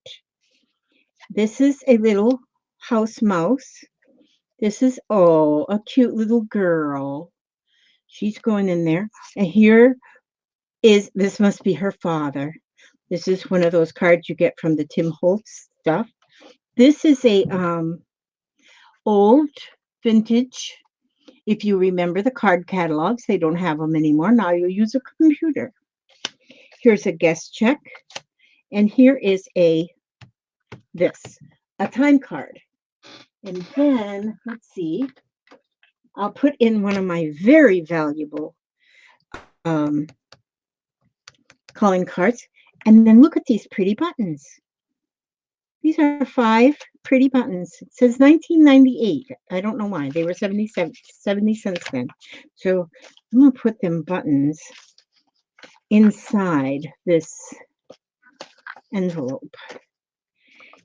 This is a little house mouse. This is, oh, a cute little girl. She's going in there. And here is, this must be her father. This is one of those cards you get from the Tim Holtz stuff. This is a old vintage. If you remember the card catalogs, they don't have them anymore. Now you use a computer. Here's a guest check. And here is a time card. And then, let's see, I'll put in one of my very valuable calling cards. And then look at these pretty buttons. These are 5 pretty buttons. It says 1998. I don't know why. They were 70 cents then. So I'm going to put them buttons inside this envelope.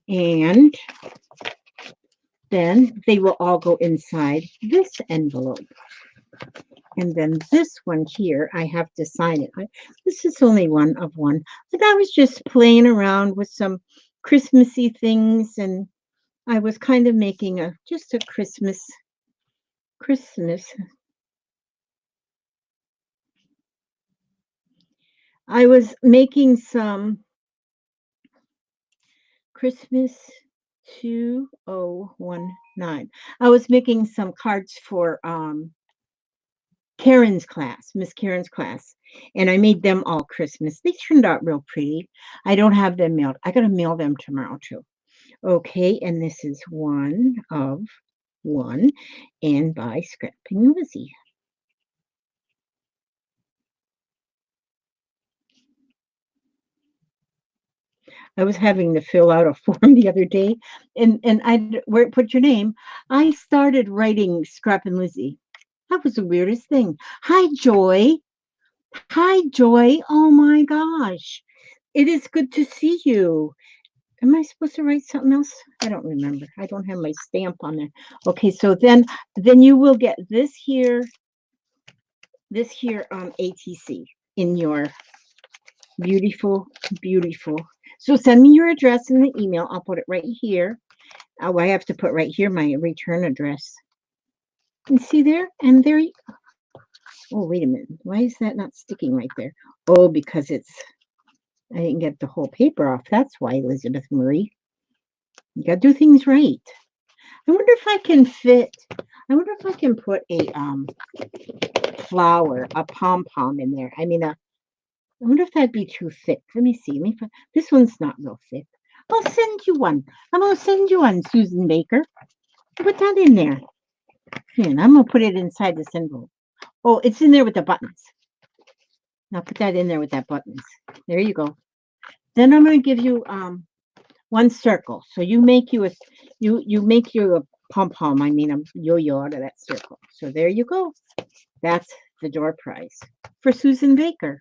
And then they will all go inside this envelope. And then this one here, I have to sign it. This is only one of one. But I was just playing around with some Christmassy things, and I was kind of making just a Christmas. I was making some Christmas 2019. I was making some cards for Karen's class, Miss Karen's class, and I made them all Christmas. They turned out real pretty. I don't have them mailed. I got to mail them tomorrow too. Okay, and this is one of one, and by Scrapping Lizzie. I was having to fill out a form the other day, and where it put your name, I started writing Scrapping Lizzie. That was the weirdest thing. Hi, Joy. Hi, Joy. Oh my gosh. It is good to see you. Am I supposed to write something else? I don't remember. I don't have my stamp on there. Okay, so then you will get this here ATC in your beautiful, beautiful. So send me your address in the email. I'll put it right here. Oh, I have to put right here my return address. And see there? And there. Oh, wait a minute. Why is that not sticking right there? Oh, because I didn't get the whole paper off. That's why, Elizabeth Marie. You got to do things right. I wonder if I can put a flower, a pom-pom in there. I mean, I wonder if that'd be too thick. Let me see. This one's not real thick. I'll send you one. I'm going to send you one, Susan Baker. Put that in there. And I'm going to put it inside this envelope. Oh, it's in there with the buttons. Now put that in there with that buttons. There you go. Then I'm going to give you one circle. So you make you a pom-pom. I mean a yo-yo out of that circle. So there you go. That's the door prize for Susan Baker.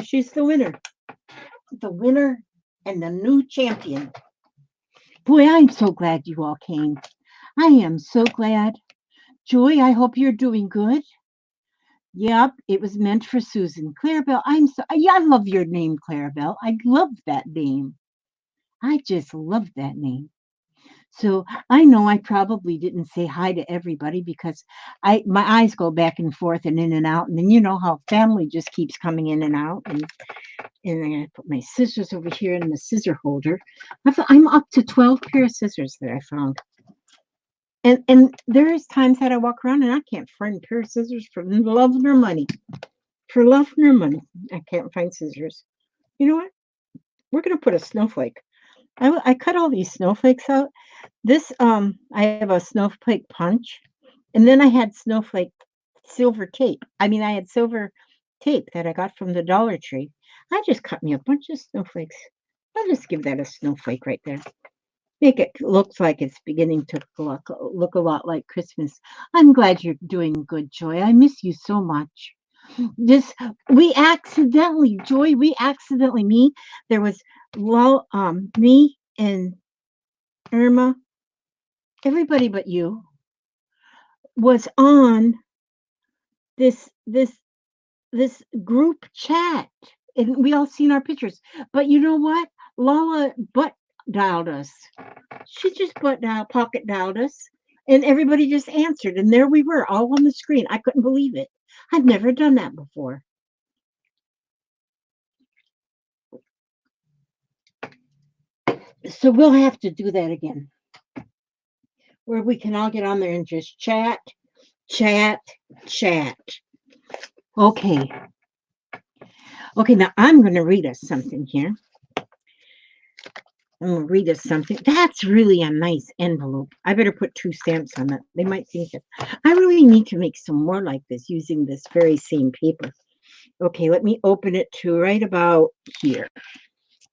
She's the winner. The winner and the new champion. Boy, I'm so glad you all came. I am so glad. Joy, I hope you're doing good. Yep, it was meant for Susan. Clarabelle, I love your name, Clarabelle. I love that name. I just love that name. So I know I probably didn't say hi to everybody because my eyes go back and forth and in and out. And then you know how family just keeps coming in and out. And I put my scissors over here in the scissor holder. I'm up to 12 pair of scissors that I found. And there's times that I walk around and I can't find a pair of scissors for love nor money. For love nor money, I can't find scissors. You know what? We're going to put a snowflake. I cut all these snowflakes out. This, I have a snowflake punch. And then I had snowflake silver tape. I had silver tape that I got from the Dollar Tree. I just cut me a bunch of snowflakes. I'll just give that a snowflake right there. Make it look like it's beginning to look a lot like Christmas. I'm glad you're doing good, Joy. I miss you so much. There was me and Irma, everybody but you was on this group chat, and we all seen our pictures. But you know what? Lala butt dialed us. She just pocket dialed us, and everybody just answered, and there we were, all on the screen. I couldn't believe it. I've never done that before. So we'll have to do that again, where we can all get on there and just chat. Okay. Okay, now I'm going to read us something here. I'm going to read us something. That's really a nice envelope. I better put 2 stamps on that. They might think that I really need to make some more like this using this very same paper. Okay, let me open it to right about here.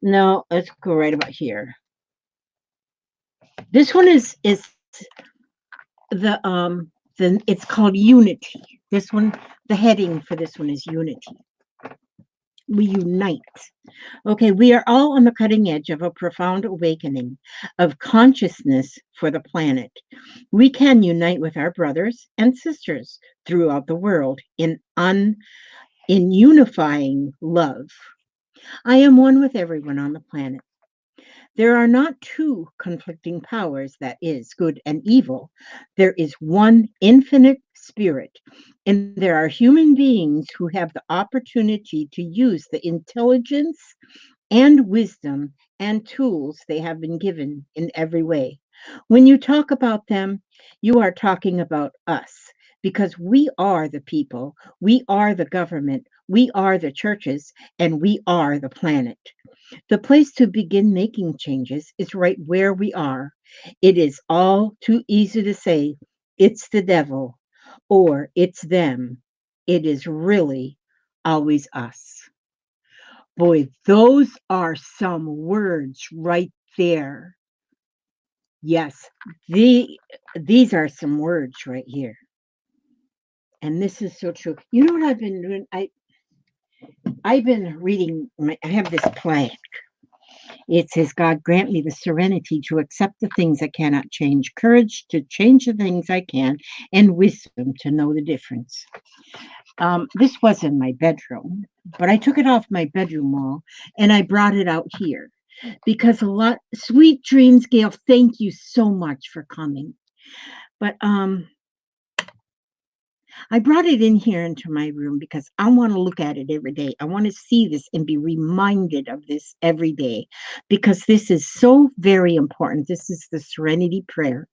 No, let's go right about here. This one is it's called Unity. This one, the heading for this one is Unity. We unite. Okay, we are all on the cutting edge of a profound awakening of consciousness for the planet. We can unite with our brothers and sisters throughout the world in unifying love. I am one with everyone on the planet. There are not 2 conflicting powers, that is, good and evil. There is one infinite spirit, and there are human beings who have the opportunity to use the intelligence and wisdom and tools they have been given in every way. When you talk about them, you are talking about us, because we are the people, we are the government, we are the churches, and we are the planet. The place to begin making changes is right where we are. It is all too easy to say, it's the devil, or it's them. It is really always us. Boy, those are some words right there. Yes, these are some words right here. And this is so true. You know what I've been doing? I've been reading, I have this plaque. It says, God grant me the serenity to accept the things I cannot change, courage to change the things I can, and wisdom to know the difference. This was in my bedroom, but I took it off my bedroom wall and I brought it out here because a lot sweet dreams, Gail. Thank you so much for coming. But I brought it in here into my room because I want to look at it every day. I want to see this and be reminded of this every day because this is so very important. This is the Serenity Prayer.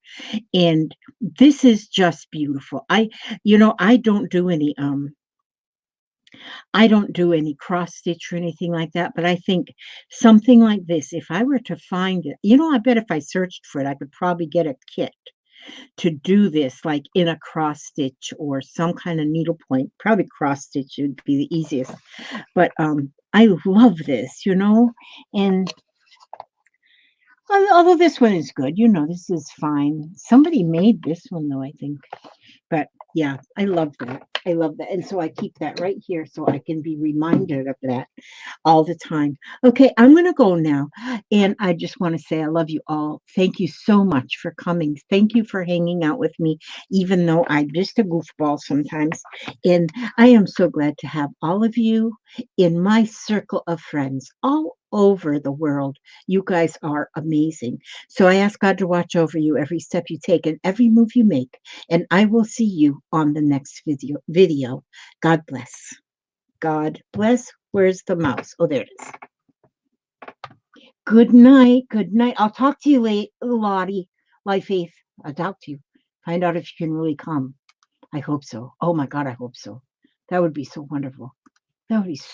And this is just beautiful. I don't do any cross stitch or anything like that, but I think something like this, if I were to find it, I bet if I searched for it, I could probably get a kit to do this, like in a cross stitch or some kind of needlepoint. Probably cross stitch would be the easiest. But I love this, and although this one is good, this is fine. Somebody made this one though, I think. But yeah, I love that. I love that. And so I keep that right here so I can be reminded of that all the time. Okay, I'm going to go now. And I just want to say I love you all. Thank you so much for coming. Thank you for hanging out with me, even though I'm just a goofball sometimes. And I am so glad to have all of you in my circle of friends all over the world. You guys are amazing. So I ask God to watch over you every step you take and every move you make. And I will see you on the next video. God bless. God bless. Where's the mouse? Oh, there it is. Good night. Good night. I'll talk to you late, Lottie. Life Faith. I'll talk to you. Find out if you can really come. I hope so. Oh my God, I hope so. That would be so wonderful. That would be so